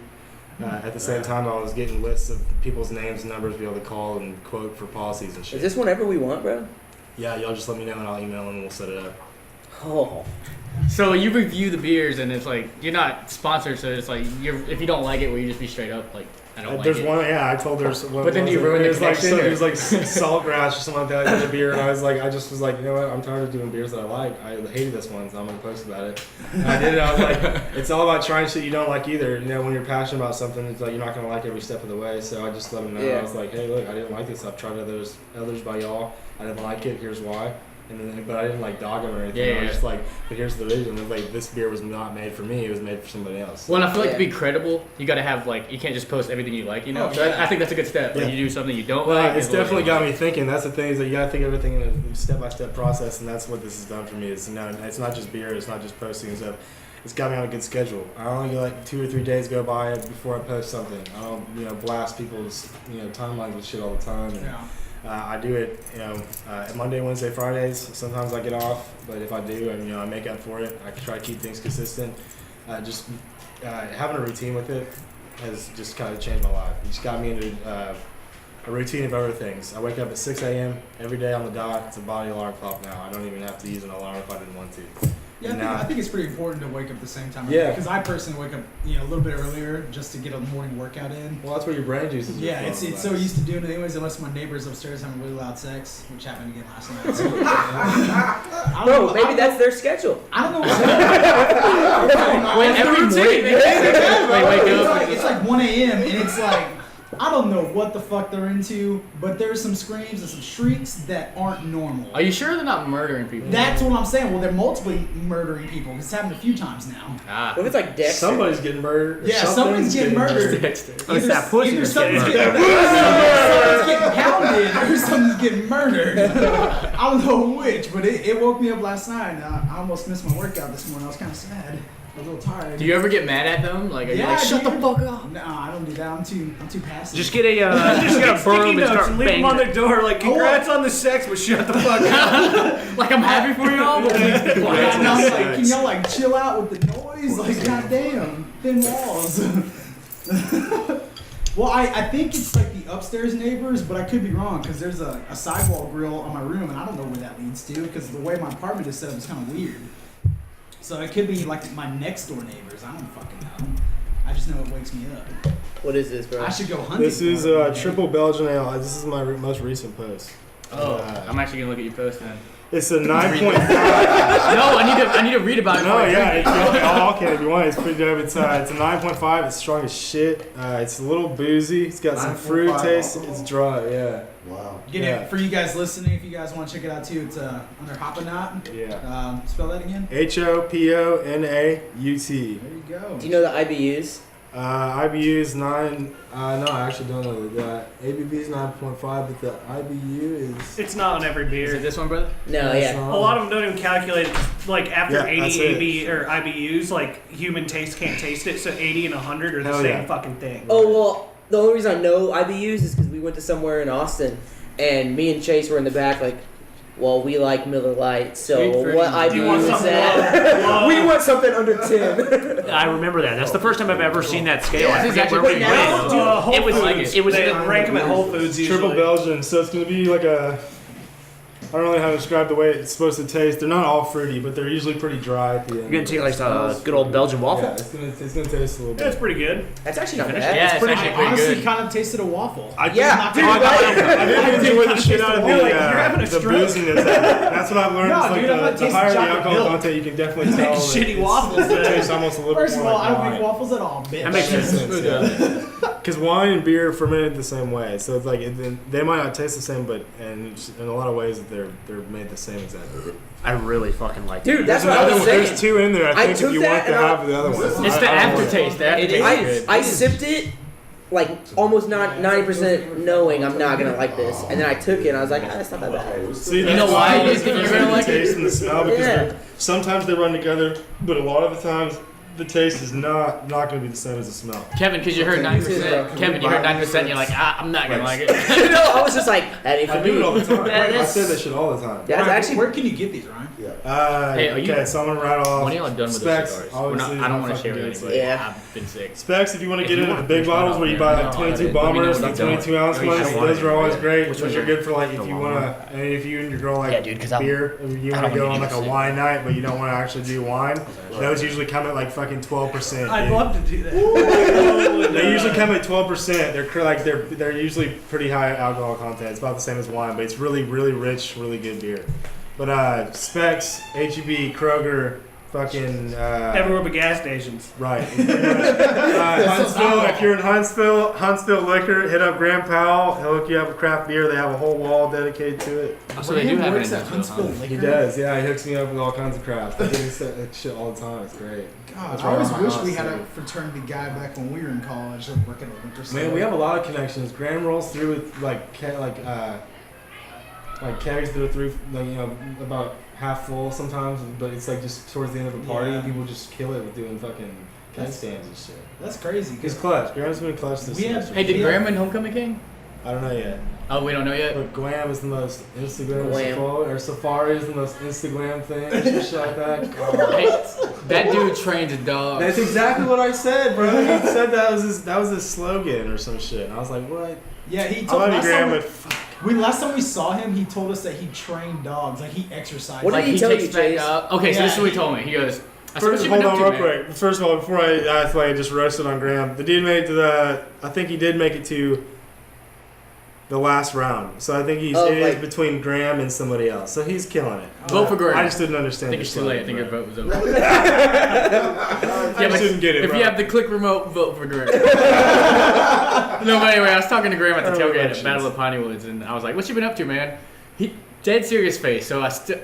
At the same time, I was getting lists of people's names and numbers to be able to call and quote for policies and shit. Is this whenever we want, bro? Yeah, y'all just let me know and I'll email them and we'll set it up. Oh. So you review the beers and it's like you're not sponsored, so it's like if you don't like it, will you just be straight up like I don't like it? There's one, I told her. But then you ruined the connection. It was like Saltgrass or something like that. I did a beer and I just was like, you know what? I'm tired of doing beers that I like. I hated this one, so I'm gonna post about it. And I did it. I was like, it's all about trying shit you don't like either. You know, when you're passionate about something, it's like you're not gonna like every step of the way. So I just let them know. Yeah. I was like, hey, look, I didn't like this. I've tried others by y'all. I didn't like it. Here's why. But I didn't like dog them or anything. I was just like, but here's the reason. It was like, this beer was not made for me. It was made for somebody else. Well, and I feel like to be credible, you got to have like, you can't just post everything you like, you know? So I think that's a good step. Like, you do something you don't like. It's definitely got me thinking. That's the thing, is that you got to think everything in a step-by-step process, and that's what this has done for me. Is, you know, it's not just beer. It's not just posting and stuff. It's got me on a good schedule. I only let 2 or 3 days go by before I post something. I don't, blast people's, timelines with shit all the time. And, I do it, Monday, Wednesday, Fridays. Sometimes I get off, but if I do, I make up for it. I try to keep things consistent. Having a routine with it has just kind of changed my life. It just got me into a routine of other things. I wake up at 6 a.m. every day on the dot. It's a body alarm clock now. I don't even have to use an alarm if I didn't want to. Yeah, I think it's pretty important to wake up at the same time. Yeah. Because I personally wake up, a little bit earlier just to get a morning workoat in. Well, that's where your brain juice is. Yeah, it's so used to doing it anyways, unless my neighbor's upstairs having really loud sex, which happened again last night. So, Bro, maybe that's their schedule. I don't know what's going on. When every morning they wake up. It's like 1 a.m. and it's like, I don't know what the fuck they're into, but there's some screams and some shrieks that aren't normal. Are you sure they're not murdering people? That's what I'm saying. Well, they're multiply murdering people. It's happened a few times now. What if it's like Dexter? Somebody's getting murdered. Yeah, somebody's getting murdered. It's that pussy Either that's someone's getting getting pounded or someone's getting murdered. I don't know which, but it woke me up last night. And I almost missed my workout this morning. I was kind of sad. I was a little tired. Do you ever get mad at them? Like, are you like, shut the fuck up? No, I don't do that. I'm too passive. Just get a broom and start leave them on their door. Like, congrats on the sex, but shut the fuck up. Like, I'm happy for y'all. But and I'm like, can y'all like chill out with the noise? Like, goddamn, thin walls. Well, I think it's like the upstairs neighbors, but I could be wrong because there's a sidewall grill on my room, and I don't know where that leads to because the way my apartment is set up is kind of weird. So it could be like my next door neighbors. I don't fucking know. I just know it wakes me up. What is this, bro? I should go hunting. This is triple Belgian ale. This is my most recent post. I'm actually gonna look at your post then. It's a 9.5. No, I need to read about it. No, yeah, okay, if you want, it's pretty dope. It's a 9.5. It's strong as shit. It's a little boozy. It's got some fruit taste. It's dry, yeah. Wow. For you guys listening, if you guys want to check it out too, it's under Hopanaut. Yeah. Spell that again. Hoponaut. There you go. Do you know the IBUs? IBU is 9. No, I actually don't know that. ABV is 9.5, but the IBU is. It's not on every beer. Is it this one, brother? No, yeah. A lot of them don't even calculate it. Like after 80 AB or IBUs, like human taste can't taste it. So 80 and 100 are the same fucking thing. Oh well, the only reason I know IBUs is because we went to somewhere in Austin, and me and Chase were in the back, like well, we like Miller Lite, so Sweet what I do is that we want something under 10. I remember that. That's the first time I've ever seen that scale. I forget where we went. It was they rank them at Whole Foods usually. Triple Belgian, so it's going to be like a... I don't know how to describe the way it's supposed to taste. They're not all fruity, but they're usually pretty dry at the end. You're going to take like a good old Belgian waffle? Yeah, it's gonna taste a little bit. That's pretty good. That's actually not bad. Yeah, it's actually pretty honestly good. kind of tasted a waffle. I I did enjoy the shit out of You're having a the stroke. booziness. That's what I've learned. No, It's like dude, I'm not the tasting higher the chocolate alcohol milk. content, you can definitely Make tell. shitty waffles. It tastes almost a little First bit of more all, I like don't make wine. waffles at all, bitch. That makes sense. Because wine and beer fermented the same way, so it's like they might not taste the same, but in a lot of ways they're made the same exactly. I really fucking like Dude, it. that's what I was saying. There's two in there. I think if you want to have the other one, It's the aftertaste. The aftertaste is good. I sipped it, like almost not 90% knowing I'm not gonna like this, and then I took it and I was like, that's not that bad. See, You know why you think you're gonna like the taste it? and the smell because Yeah. sometimes they run together, but a lot of the times the taste is not going to be the same as the smell. Kevin, because you heard 9%. Kevin, you heard 9%. And you're like, I'm not gonna like it. No, I was just like, that ain't for I do it all me. the time. I that's- say that shit all the time. That's Ryan, actually where can you get these, Ryan? Hey, are you- Okay, so I'm gonna write off. When are y'all done with Specs, those cigars? obviously, I don't want to fucking share good with stuff. anybody. Yeah. I've been sick. Specs, if you want to If get you into the want big to push bottles one where you out buy there, like no, 22 let me know bombers, what the I'm doing. 22 ounce Or you ones, just want those it. are always great. Which Those ones are are good for like if the you long want one? to, and if you and your girl like Yeah, dude, 'cause I'm- beer, and you I want to don't go wanna on get like a sick. wine night, but you don't want to actually do wine, those usually come at like fucking 12%. I'd dude. love to do that. They usually come at 12%. They're usually pretty high alcohol content. It's about the same as wine, but it's really rich, really good beer. But Specs, HEB, Kroger, fucking Everywhere but gas stations. right. Huntsville. If you're in Huntsville Liquor, hit up Graham Powell. He'll hook you up with craft beer. They have a whole wall dedicated to it. So they do have it works in at Huntsville, Huntsville huh? Liquor. He does. Yeah, he hooks me up with all kinds of craft. I do that shit all the time. It's great. God, That's I always right. wish we had a fraternity guy back when we were in college that worked at a liquor store. Man, we have a lot of connections. Graham rolls through with like kegs that are through, like, you know, about half full sometimes, but it's like just towards the end of the party, Yeah. people just kill it with doing fucking keg stands and shit. That's crazy. He's clutch. Graham's been clutch this We have- semester. Hey, did Graham win Homecoming King? I don't know yet. Oh, we don't know yet. But Graham is the most Instagram Glam. or Safari is the most Instagram thing or some shit like that. Oh. Hey, that dude trains a dog. That's exactly what I said, bro. He said that was his slogan or some shit. And I was like, what? Yeah, he I told love you, last Graham, time but last time we saw him, he told us that he trained dogs, like he exercised. What did Like he he tell takes you, fat Chase? dog. Okay, so Yeah, this is what he told me. He goes, I said, what First, you hold been on up real to, man? quick. First of all, before I feel like I just roasted on Graham, the dude made it to I think he did make it to the last round. So I think he's Oh, it is like- between Graham and somebody else. So he's killing it. Vote for Graham. I just didn't I understand. think the it's too late. I think your slogan, vote was over. bro. I just didn't get it, If bro. you have the click remote, vote for Graham. No, but anyway, I was talking to Graham at the tailgate at Elections. Battle of Piney Woods, and I was like, "What you been up to, man?" He dead serious face. So I still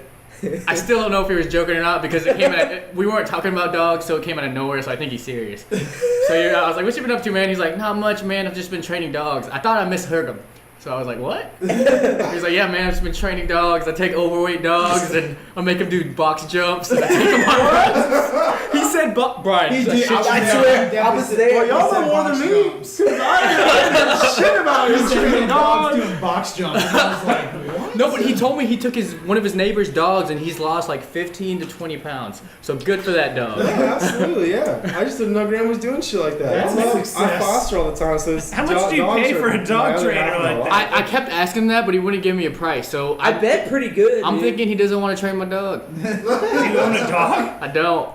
don't know if he was joking or not because it came we weren't talking about dogs, so it came out of nowhere. So I think he's serious. So I was like, "What you been up to, man?" He's like, "Not much, man. I've just been training dogs." I thought I misheard him. So I was like, what? He's like, yeah, man, I've just been training dogs. I take overweight dogs and I make them do box jumps. And I take them on runs. He said, Brian, He I did. shit you I not. swear, I was there. Well, y'all know know more more than than me. me. I didn't shit about He was training it. dogs doing box jumps. And I was like, what? No, but he told me he took one of his neighbor's dogs and he's lost like 15 to 20 pounds. So good for that dog. Yeah, absolutely, yeah. I just didn't know Graham was doing shit like that. That's I a success. foster all the time, so it's How much do you dogs pay are for a my dog other trainer half of my like life. I kept asking him that, but he wouldn't give me a price. So I bet pretty good. I'm dude. thinking he doesn't want to train my dog. Do you own a dog? I don't.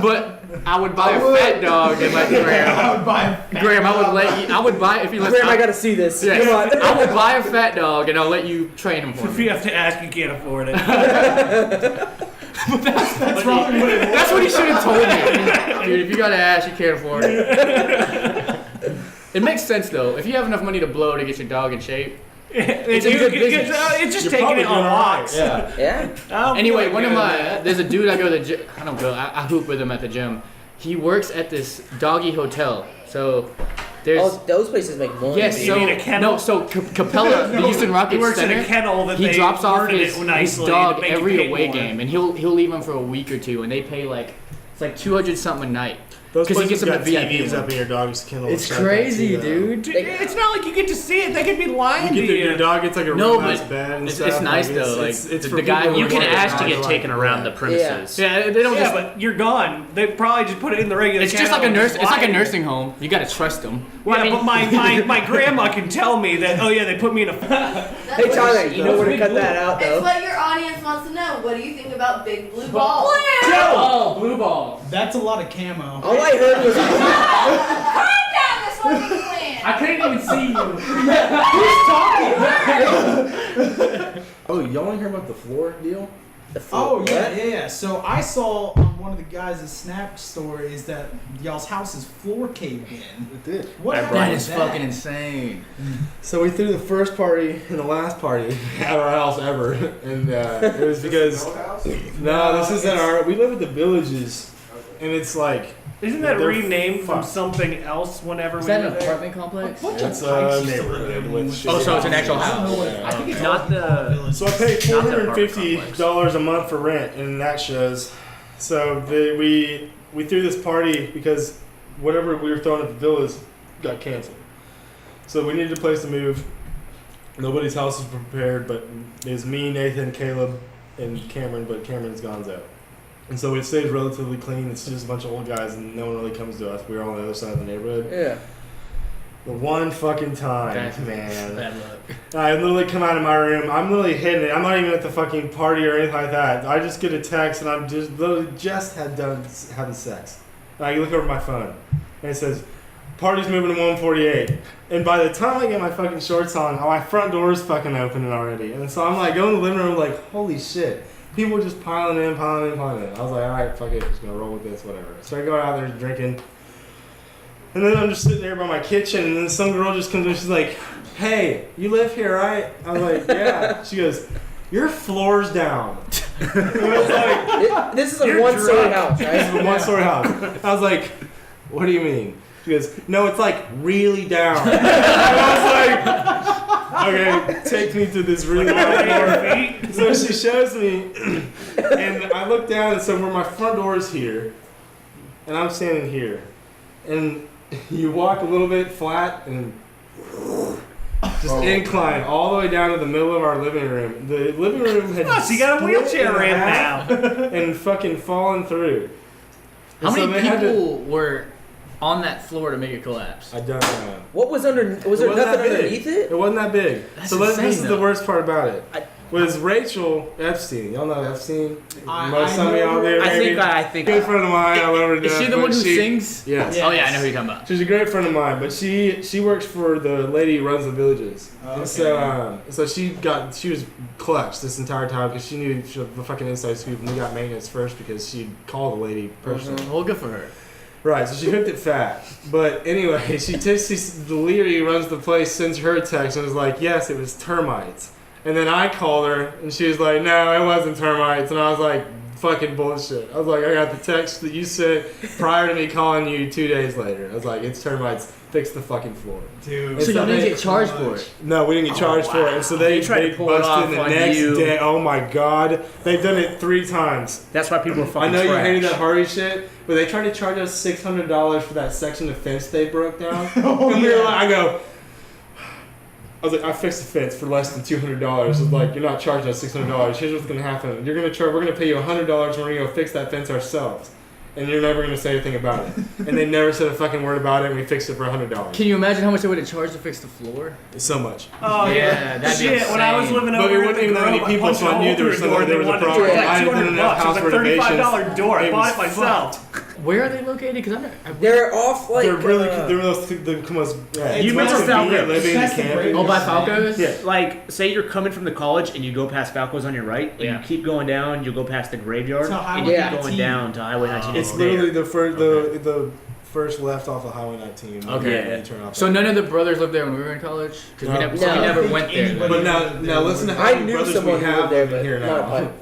But I would buy a fat dog and let Graham. I would buy a Graham, I would buy if you let. Graham, I gotta see this. Yeah, Come on. I will buy a fat dog and I'll let you train him for If me. you have to ask, you can't afford it. That's probably what it was. That's what he should have told me. Dude, if you got ass, you can't afford it. It makes sense though. If you have enough money to blow to get your dog in shape. It's a good business. It's just You're taking probably it on doing all right, walks. Yeah. Yeah. I don't Anyway, feel one of like there's a dude I go to the gym. I don't go. I hoop with him at the gym. He works at this doggy hotel. So there's. Oh, those places make money. Yes, You so mean a kennel? no, so Capella, the Houston He Rockets works in center. a kennel that He they drops off worded his it nicely to dog make you every pay away more. game, and he'll leave him for a week or two, and they pay it's like $200 something a night. Those Because you places get got some VIP TVs one. up in your dog's kennel. It's and shit like that, crazy, too, though. dude. It's not like you get to see it. They could be lying to Your you. dog gets like a No, real nice but bed and it's stuff. nice, like, though, like, it's the for guy people who You who can want ask to dog get like taken around the that. premises. Yeah, they don't Yeah, just. but you're gone. They probably just put it in the regular. It's just like a kennel nurse. and It's like a lie. nursing home. You gotta trust them. Yeah, but my grandma can tell me that. Oh yeah, they put me in a. Hey Tyler, you know where to cut that out It's though. what your audience wants to know. What do you think about big blue balls? Oh, blue ball. That's a lot of camo. All I heard was Calm down, this wasn't the plan. I couldn't even see you. Oh, y'all want to hear about the floor deal? Oh yeah. So I saw on one of the guys' Snap stories that y'all's house's floor caved in. It did. What happened That with is fucking insane. So we threw the first party and the last party at our house ever, and it was because this is at our. We live at the Villages, and it's like Isn't that they're renamed from fucked. something else whenever Is we that were an there? apartment complex? It's a neighborhood with. shitty Oh, so it's an actual houses. house. Yeah. I think it's Not the. So I paid Not the apartment $450 a month for rent, and that shows. So we threw this party because whatever we were throwing at the villas got canceled. So we needed a place to move. Nobody's house was prepared, but it was me, Nathan, Caleb, and Cameron. But Cameron's gone out. And so it stays relatively clean. It's just a bunch of old guys, and no one really comes to us. We're on the other side of the neighborhood. yeah. The one fucking time, That's man. Bad luck. I literally come out of my room. I'm literally hidden it. I'm not even at the fucking party or anything like that. I just get a text, and I'm just literally just having sex. And I look over my phone, and it says, "Party's moving to 148." And by the time I get my fucking shorts on, my front door is fucking opening already. And so I'm like going to the living room, like, holy shit. People just piling in. I was like, all right, fuck it, just gonna roll with this, whatever. So I go out there drinking, and then I'm just sitting there by my kitchen, and then some girl just comes in. She's like, "Hey, you live here, right?" I'm like, "Yeah." She goes, "Your floor's down." I was like, This is a You're one-story drunk. house, "This is right? a one-story house." I was like, "What do you mean?" She goes, "No, it's like really down." And I was like, "Okay, take me to this really long floor." So she shows me, and I look down, and so where my front door is here, and I'm standing here, and you walk a little bit flat and just incline all the way down to the middle of our living room. The living room had Oh, so you got a split wheelchair in ramp half now. and fucking fallen through. How And so many they had to- people were on that floor to make it collapse? I don't know. What was under? Was there It wasn't nothing that big. underneath it? It wasn't that big. That's So this insane, is the though. worst part about it. Was Rachel Epstein. Y'all know Epstein? Most some of y'all there. I think. Good friend of mine. I love her to Is she death, the but one who sings? Yes. Oh yeah, I know who you're talking about. She's a great friend of mine, but she works for the lady who runs the Villages. Okay. And so she was clutched this entire time because she knew the fucking inside scoop, and we got maintenance first because she'd call the lady personally. Well, good for her. Right, so she hooked it fat. But anyway, the lady who runs the place sends her a text and was like, "Yes, it was termites." And then I called her, and she was like, "No, it wasn't termites." And I was like, "Fucking bullshit." I was like, "I got the text that you sent prior to me calling you 2 days later." I was like, "It's termites. Fix the fucking floor." Dude. So y'all they- didn't get charged for it? No, we didn't get charged for it. And so they tried to pull it busted off the on next you. day. Oh my god. They've done it 3 times. That's why people are I fucking know you trash. hated that Hardy shit, but they tried to charge us $600 for that section of fence they broke down. And we were like, I was like, I fixed the fence for less than $200. It's like, you're not charging us $600. Here's what's gonna happen. We're gonna pay you $100 and we're gonna go fix that fence ourselves. And you're never gonna say anything about it. And they never said a fucking word about it, and we fixed it for $100. Can you imagine how much they would have charged to fix the floor? So much. Oh Yeah, yeah, that'd be shit. When I was insane. living But over we at wouldn't the even know any Grove, I people, punched so I a knew hole there was through the door. something- there They was a wanted to problem. charge I like didn't $200 enough bucks. house It was a $35 renovations. door. I It bought it was myself. Where are they located? Because I'm not. They're off like. They're the most. You most remember Falco? convenient living That's the camping. great- Oh, by Falco's? Yeah, like say you're coming from the college and you go past Falco's on your right, and Yeah. you keep going down, you go past the graveyard, To and Highway you Yeah. keep going 19. down to Highway 19. It's there. literally the first left off of Highway 19. Okay. when you turn off So that. none of the brothers lived there when we were in college? Because No. we No. never went there. Anybody- But now listen to how I many knew brothers someone we who have lived there, but here not now. a pipe.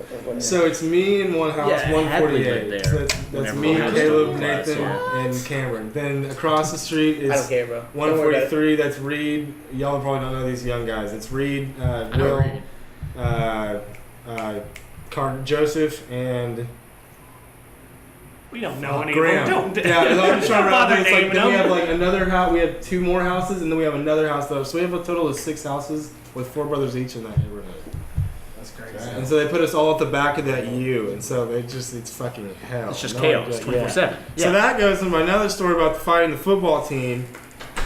So it's me in one house, Yeah, Hadley 148. lived So there that's whenever me, we had Caleb, the class, Nathan, yeah. and Cameron. Then across the street I don't is care, bro. Don't worry about it. 143. That's Reed. Y'all probably don't know these young guys. It's Reed, I know Will, Reed. Joseph, and We don't know any Graham. of them. Yeah, I'm just trying to bother remember. It's like, naming then we them. have like another house. We have 2 more houses, and then we have another house though. So we have a total of 6 houses with 4 brothers each in that neighborhood. That's crazy. And so they put us all at the back of that U, and so it's fucking hell. It's just No chaos, idea. 24/7. So that goes into another story about fighting the football team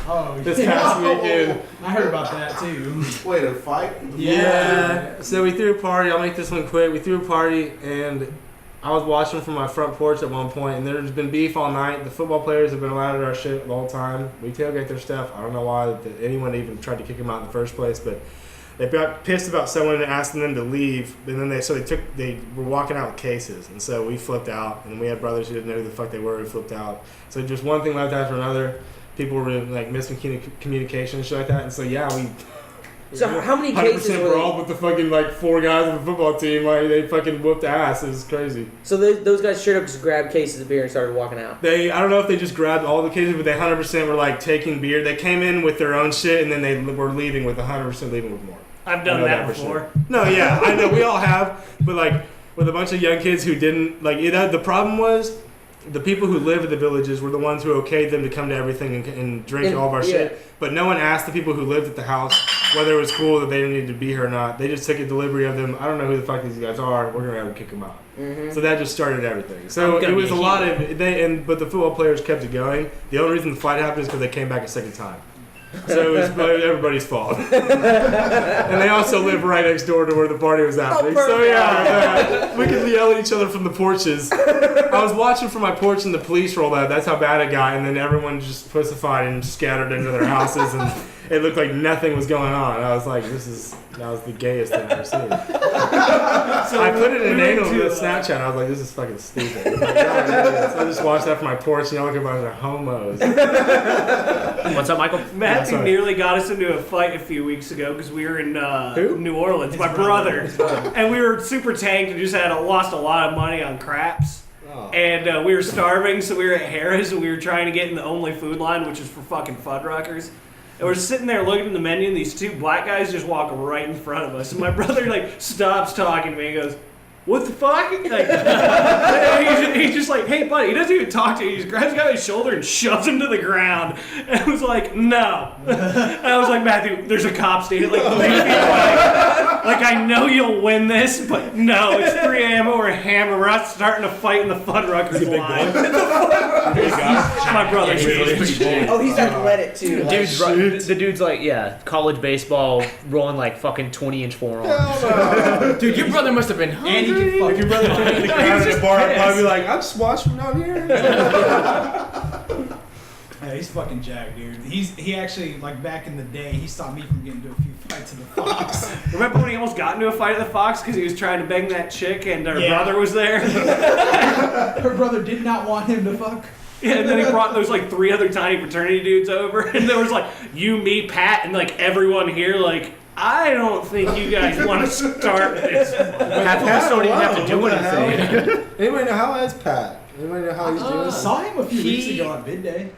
Oh, this past weekend. I heard about that too. Wait, a fight? Yeah. So we threw a party. I'll make this one quick. We threw a party, and I was watching from my front porch at one point, and there's been beef all night. The football players have been allowed at our shit the whole time. We tailgate their stuff. I don't know why anyone even tried to kick them out in the first place, but they got pissed about someone asking them to leave, and then they were walking out with cases, and so we flipped out, and we had brothers who didn't know who the fuck they were who flipped out. So just one thing left after another. People were like missing communication and shit like that, and so yeah, we. So how many cases 100% were brawl with the fucking like 4 guys on the football team. Like they fucking whooped ass. It was crazy. So those guys straight up just grabbed cases of beer and started walking out. I don't know if they just grabbed all the cases, but they 100% were like taking beer. They came in with their own shit, and then they were leaving with 100% leaving with more. I've done that before. Sure. No, yeah, I know we all have, but like with a bunch of young kids who didn't like. The problem was the people who live in the villages were the ones who okayed them to come to everything and drink all of our shit. But no one asked the people who lived at the house whether it was cool that they didn't need to be here or not. They just took a delivery of them. I don't know who the fuck these guys are. We're gonna have to kick them out. Mm-hmm. So that just started everything. So it was a lot of but the football players kept it going. The only reason the fight happened is because they came back a second time. So it was everybody's fault. And they also live right next door to where the party was happening. So yeah, we could yell at each other from the porches. I was watching from my porch and the police rolled out. That's how bad it got. And then everyone just pussified and scattered into their houses. And it looked like nothing was going on. And I was like, that was the gayest thing I've ever seen. So I put it in anal to Snapchat. And I was like, this is fucking stupid. So I just watched that from my porch and y'all look about the homos. What's up, Michael? Matthew nearly got us into a fight a few weeks ago because we were in New Orleans. My brother. And we were super tanked and just lost a lot of money on craps. Oh. And we were starving, so we were at Harrah's and we were trying to get in the only food line, which is for fucking Fuddruckers. And we're sitting there looking at the menu, and these 2 black guys just walk right in front of us. And my brother stops talking to me and goes, "What the fuck?" He's just like, "Hey, buddy." He doesn't even talk to you. He just grabs the guy by his shoulder and shoves him to the ground. And I was like, "No." And I was like, "Matthew, there's a cop standing like 3 feet away. Like, I know you'll win this, but no, it's 3 a.m. and we're hammered. We're not starting to fight in the Fuddruckers line." My brother's huge. Oh, he's athletic too. The dude's like, college baseball, rolling like fucking 20-inch forearms. Dude, your brother must have been hungry. And he can fuck your brother in the Crowd at the bar, I'd probably be like, I just watched from down here. Yeah, he's fucking jacked, dude. He actually, like, back in the day, he stopped me from getting into a few fights at the Fox. Remember when he almost got into a fight at the Fox because he was trying to bang that chick and her brother was there? Her brother did not want him to fuck. Yeah, and then he brought those 3 other tiny fraternity dudes over, and there was you, me, Pat, and everyone here I don't think you guys want to start this. Half of us don't even have to do anything. Anybody know how is Pat? Anybody know how he's doing? I saw him a few weeks ago on Bid Day.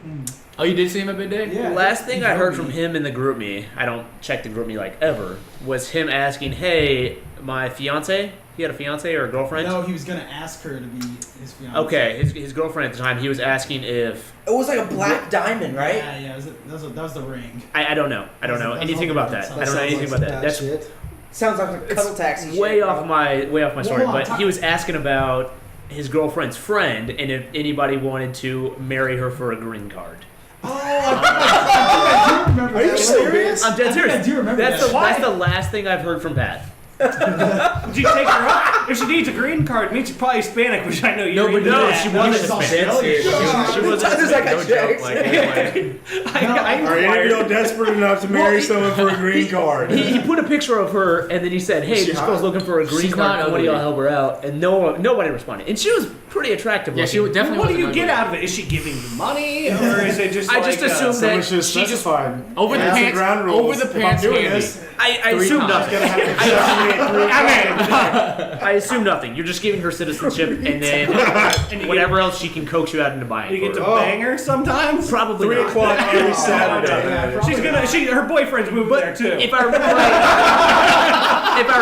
Oh, you did see him at Bid Day? Yeah. Last thing I heard from him in the group me, I don't check the group me ever, was him asking, "Hey, my fiance." He had a fiance or a girlfriend? No, he was gonna ask her to be his fiance. Okay, his girlfriend at the time. He was asking if it was like a black diamond, right? Yeah. That was the ring. I don't know. I don't know anything about that. I don't know anything about that. That's sounds like a cuddle taxi. Way off my story. Well, but he was asking about his girlfriend's friend and if anybody wanted to marry her for a green card. Oh, I do remember. Are you serious? I'm dead serious. I do remember that's that. the last thing I've heard from Pat. Did you take her out? If she needs a green card, it means she's probably Hispanic, which I know you No, she wasn't Hispanic. She wasn't Hispanic. No joke. Anyway. Are any of you desperate enough to marry someone for a green card? He put a picture of her, and then he said, "Hey, this girl's looking for a green card. Can one of y'all help her out?" And nobody responded. And she was pretty attractive. Yeah, she would definitely. What do you get out of it? Is she giving you money, or is it just? I just assumed that she just over the pants candy. I assume nothing. I assume nothing. You're just giving her citizenship, and then whatever else she can coax you out into buying. You get to bang her sometimes. Probably 3 o'clock every Saturday. She's gonna. Her boyfriend's moving there too. If I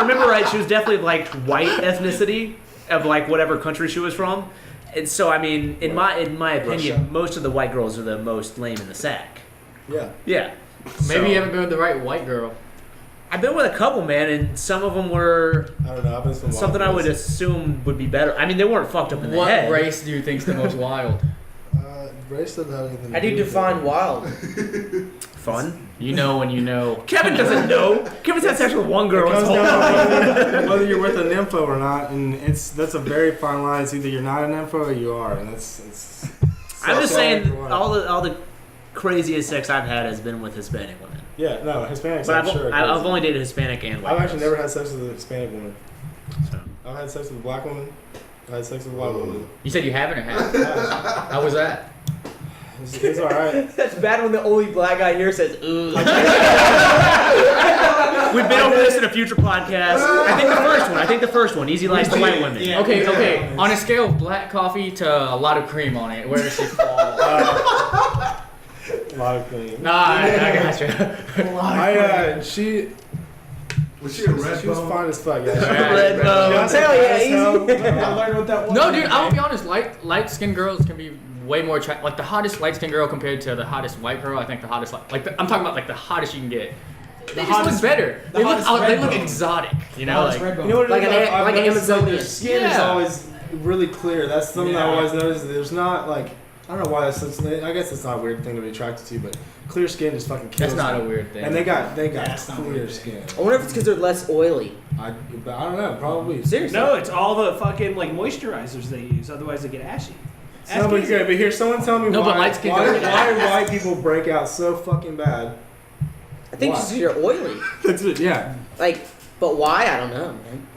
remember right, she was definitely white ethnicity of whatever country she was from. And so, I mean, in my opinion, most of the white girls are the most lame in the sack. Yeah. Yeah. Maybe you haven't been with the right white girl. I've been with a couple, man, and some of them were I don't know. I've been with something I would assume would be better. I mean, they weren't fucked up in the head. What race do you think's the most wild? Race doesn't have anything. How do you define wild? Fun. You know when you know. Kevin doesn't know. Kevin's had sex with one girl. It comes down to whether you're with a nympho or not, and that's a very fine line. It's either you're not a nympho or you are, and it's I'm just saying all the craziest sex I've had has been with Hispanic women. Yeah, no, Hispanics. But I'm I've only dated Hispanic and white. I've actually never had sex with a Hispanic woman. So. I've had sex with a black woman. I had sex with a white woman. You said you haven't or have? How was that? It's alright. That's bad when the only black guy here says, ooh. We've been over this in a future podcast. I think the first one. Easy likes the white women. Yeah. Okay. On a scale of black coffee to a lot of cream on it, where does she fall? A lot of cream. Nah, I gotcha. She Was she a red She was bone? fine as fuck. Yeah. Red bone. Hell yeah, easy. I learned what that was. No, dude, I'm gonna be honest. Light-skinned girls can be way more attractive. Like the hottest light-skinned girl compared to the hottest white girl. I think the hottest, I'm talking about like the hottest you can get. They just look better. They look exotic. You know, like You know what Like it is? an- I've like an noticed, like, their Amazonian. skin is Yeah. always really clear. That's something I always noticed. There's not like I don't know why that's such. I guess it's not a weird thing to be attracted to, but clear skin just fucking kills. that's not me. a weird thing. And they got it's not clear weird. skin. I wonder if it's because they're less oily. But I don't know. Probably. Seriously. No, it's all the fucking like moisturizers they use. Otherwise, they get ashy. No, but good. But here, someone tell me No, but why light skin don't get white people break out so fucking bad. I think it's Why? because you're oily. That's it. Yeah. Like, but why? I don't know, man.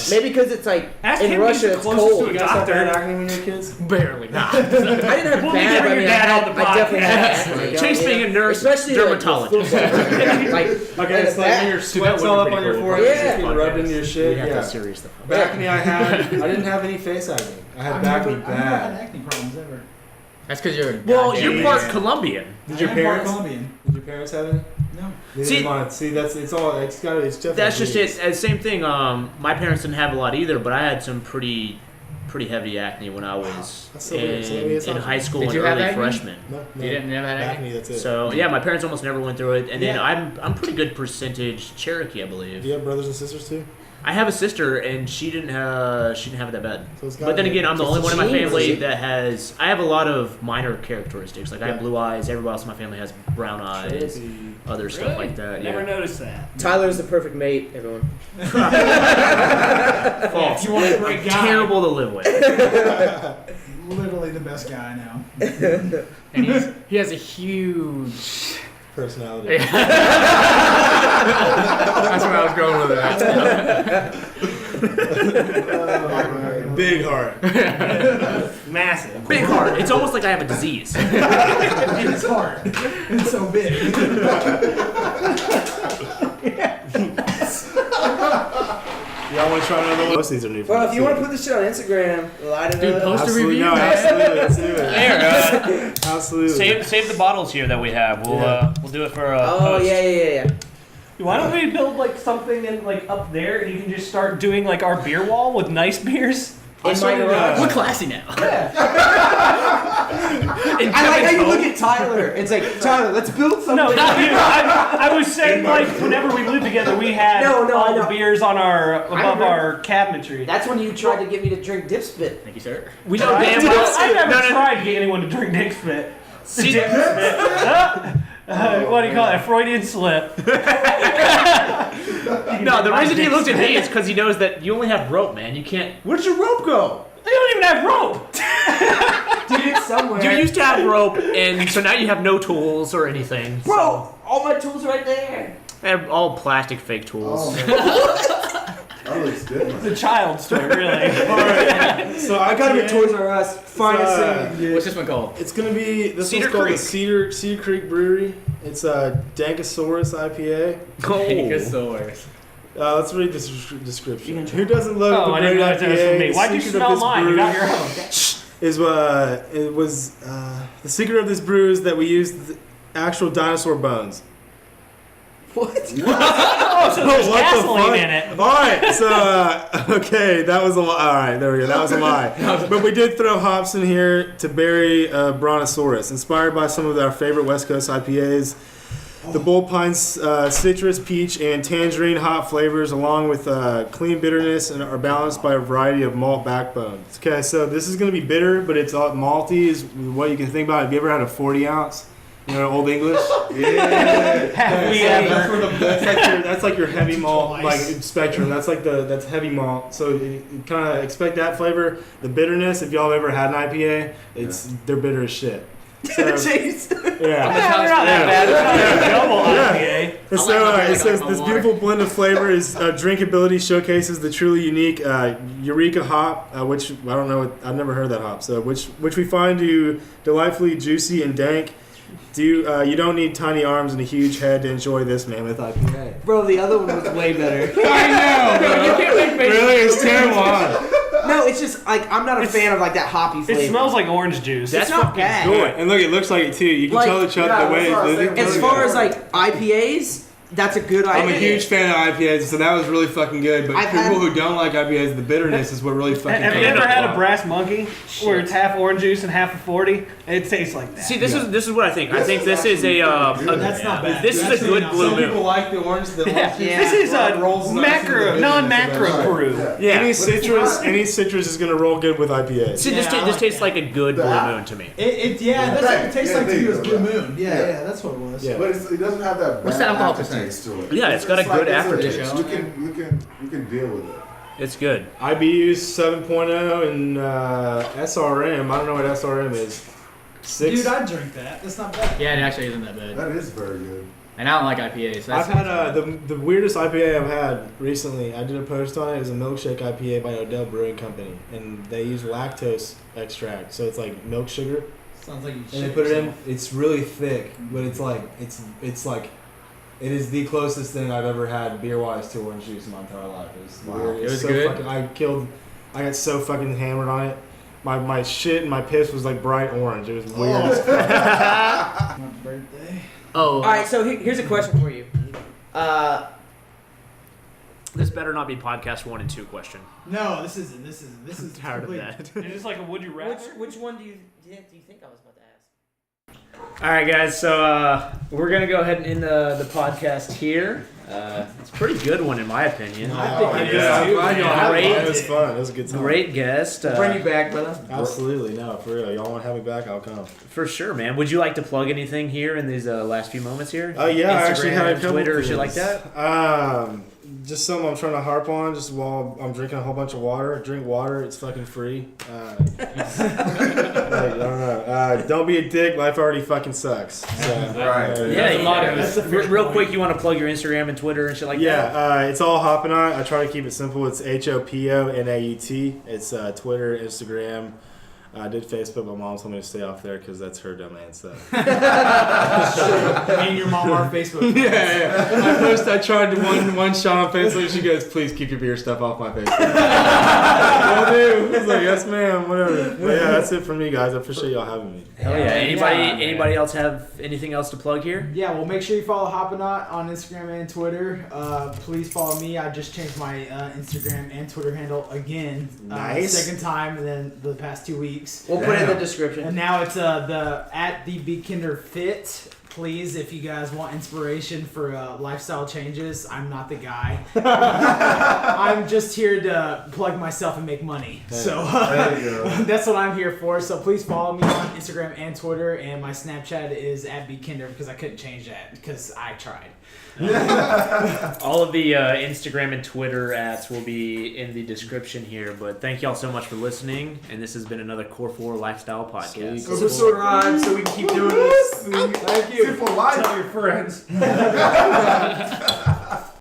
Maybe because it's like Ask in him, he's Russia the it's closest cold. to a You guys have doctor. bad acne when you were kids? barely. Nah. I didn't have We'll be bad. getting I mean, your dad on the I definitely had podcast. acne. Chase being a nurse, especially dermatologist. Like, Okay, it's like when your sweat's all up on your forehead, Yeah. it's just getting rubbed into your We shit. have Yeah. to serious stuff. Back acne I didn't have any face acne. I had back acne I've never had bad. acne problems ever. That's because you're. Well, goddamn you're part idiot. Colombian. Did your I am part parents? Colombian. Did your parents have any? No. They See- didn't want it. See, it's definitely. That's just it. Same thing. My parents didn't have a lot either, but I had some pretty heavy acne when I was That's so weird. So maybe it's in not- high school Did and you have early acne? freshman. No, You didn't never had acne. acne. That's it. So yeah, my parents almost never went through it, and then Yeah. I'm pretty good percentage Cherokee, I believe. Do you have brothers and sisters too? I have a sister, and she didn't have it that bad. So it's But then gotta be- again, I'm the It's only one in my genes, family is it? that has. I have a lot of minor characteristics. Like I have Yeah. blue eyes. Everybody else in my family has brown eyes. Cherokee. Other stuff like that. Never Yeah. noticed that. Tyler's the perfect mate, everyone. False. You want a great guy. Terrible to live with. Literally the best guy now. And he has a huge. Personality. That's where I was going with that. Big heart. Massive. Big heart. It's almost like I have a disease. And it's hard. It's so big. Y'all want to try another one? Most of these are new. Well, if you want to put this shit on Instagram, light it Dude, up. post a Absolutely, review, no, man. absolutely, let's do it. There, Absolutely. save the bottles here that we have. We'll do it for Oh yeah. Why don't we build like something in, like up there, and you can just start doing like our beer wall with nice beers? In my garage. We're classy now. I like how you look at Tyler. It's like, Tyler, let's build something. No, not you. I was saying like whenever we lived together, we had No, I all the know. beers on our above remember. our cabinetry. That's when you tried to get me to drink dip spit. Thank you, sir. We know I damn well. never tried to get anyone to drink Dick Spit. See, Dick Spit. What do you call it? A Freudian slip. no, the reason he looked at me is because he knows that you only have rope, man. You can't. Where'd your rope go? They don't even have rope. Dude, it's somewhere. You used to have rope, and so now you have no tools or anything. Bro, all my tools are right there. I have all plastic fake tools. That looks different. It's a child's toy, really. So I got him at Toys R Us. Finest thing you can get. What's this one called? It's gonna be this Cedar one's called Creek. the Cedar Creek Brewery. It's a Dankosaurus IPA. Let's read this description. Who doesn't love Oh, the I great didn't realize that was IPA? from me. The Why'd you secret of smell this mine? You brew got your own. the secret of this brew is that we use the actual dinosaur bones. What? Oh, so there's What the gasoline fuck? in it. All right, so okay, that was a lie. All right, there we go. That was a lie. But we did throw hops in here to bury Brontosaurus, inspired by some of our favorite West Coast IPAs. The Bold Pines citrus, peach, and tangerine hop flavors, along with clean bitterness, and are balanced by a variety of malt backbones. Okay, so this is going to be bitter, but it's all malty. Is what you can think about. Have you ever had a 40 ounce? You know, Old English. Yeah. That's like your heavy malt like spectrum. That's heavy malt. So you kind of expect that flavor. The bitterness, if y'all have ever had an IPA, they're bitter as shit. So, They're not that bad. It's not a double IPA. It says this beautiful blend of flavor is drinkability showcases the truly unique Eureka hop, which I don't know. I've never heard that hop. So which we find to delightfully juicy and dank. You don't need tiny arms and a huge head to enjoy this mammoth IPA. Bro, the other one was way better. I know, bro. You can't make face. Really, it's terrible. No, it's just like I'm not a fan of like that hoppy flavor. It smells like orange juice. That's not bad. Good. And look, it looks like it too. You can tell the way. As far as like IPAs, that's a good IPA. I'm a huge fan of IPAs, so that was really fucking good. But people who don't like IPAs, the bitterness is what really fucking. Have you ever had a brass monkey where it's half orange juice and half a 40? It tastes like that. See, this is what I think. I think this is a That's not bad. This is a good blue Some people moon. like the orange. This is a non-macro brew. Yeah. Any citrus is gonna roll good with IPAs. See, this tastes like a good blue moon to me. It tastes like to you as Blue Moon. Yeah, that's what it was. Yeah. But it doesn't have that What's bad the alcohol aftertaste to it. Yeah, it's got a good like aftertaste. You can deal with it. It's good. IBU's 7.0 and SRM. I don't know what SRM is. 6. Dude, I drink that. That's not bad. Yeah, it actually isn't that bad. That is very good. And I don't like IPAs. So I've had the weirdest IPA I've had recently. I did a post on it. It was a milkshake IPA by Odell Brewing Company, and they use lactose extract, so it's like milk sugar. Sounds like you. And they put it in. It's really thick, but it's like it is the closest thing I've ever had beer wise to orange juice in my entire life. It was weird. It was so good. I got so fucking hammered on it. My shit and my piss was like bright orange. It was weird. My birthday. Oh. All right, so here's a question for you. This better not be podcast 1 and 2 question. No, this isn't. This is I'm tired complete. of that. Is this like a would you rather? Which one do you think I was about to ask? All right, guys. So we're gonna go ahead and end the podcast here. It's a pretty good one in my opinion. I think it is I'm too, glad man. y'all had Great. it. It was fun. It was a good time. Great guest. Bring you back, brother. Absolutely, no, for real. Y'all want to have me back? I'll come. For sure, man. Would you like to plug anything here in these last few moments here? Oh yeah, I actually had a Instagram, couple Twitter, things. shit like that. Just something I'm trying to harp on. Just while I'm drinking a whole bunch of water. Drink water. It's fucking free. I don't know. Don't be a dick. Life already fucking sucks. So, Right. Real quick, you want to plug your Instagram and Twitter and shit like that? Yeah, it's all Hoppinaut. I try to keep it simple. It's HOPONAUT. It's Twitter, Instagram. I did Facebook. My mom told me to stay off there because that's her domain stuff. Me and your mom are Facebook. Yeah. I tried one shot on Facebook. She goes, "Please keep your beer stuff off my Facebook." Will do. I was like, "Yes, ma'am." Whatever. But yeah, that's it for me, guys. I appreciate y'all having me. Hell yeah. Anybody else have anything else to plug here? Yeah, well, make sure you follow Hoppinaut on Instagram and Twitter. Please follow me. I just changed my Instagram and Twitter handle again. Nice. Second time in the past 2 weeks. We'll put it in the description. And now it's the Be Kinder Fit. Please, if you guys want inspiration for lifestyle changes, I'm not the guy. I'm just here to plug myself and make money. So There you go. that's what I'm here for. So please follow me on Instagram and Twitter, and my Snapchat is @BeKinder because I couldn't change that because I tried. All of the Instagram and Twitter ads will be in the description here. But thank y'all so much for listening. And this has been another Core 4 Lifestyle Podcast. Subscribe so we can keep doing this. Thank you. For life. Tell your friends.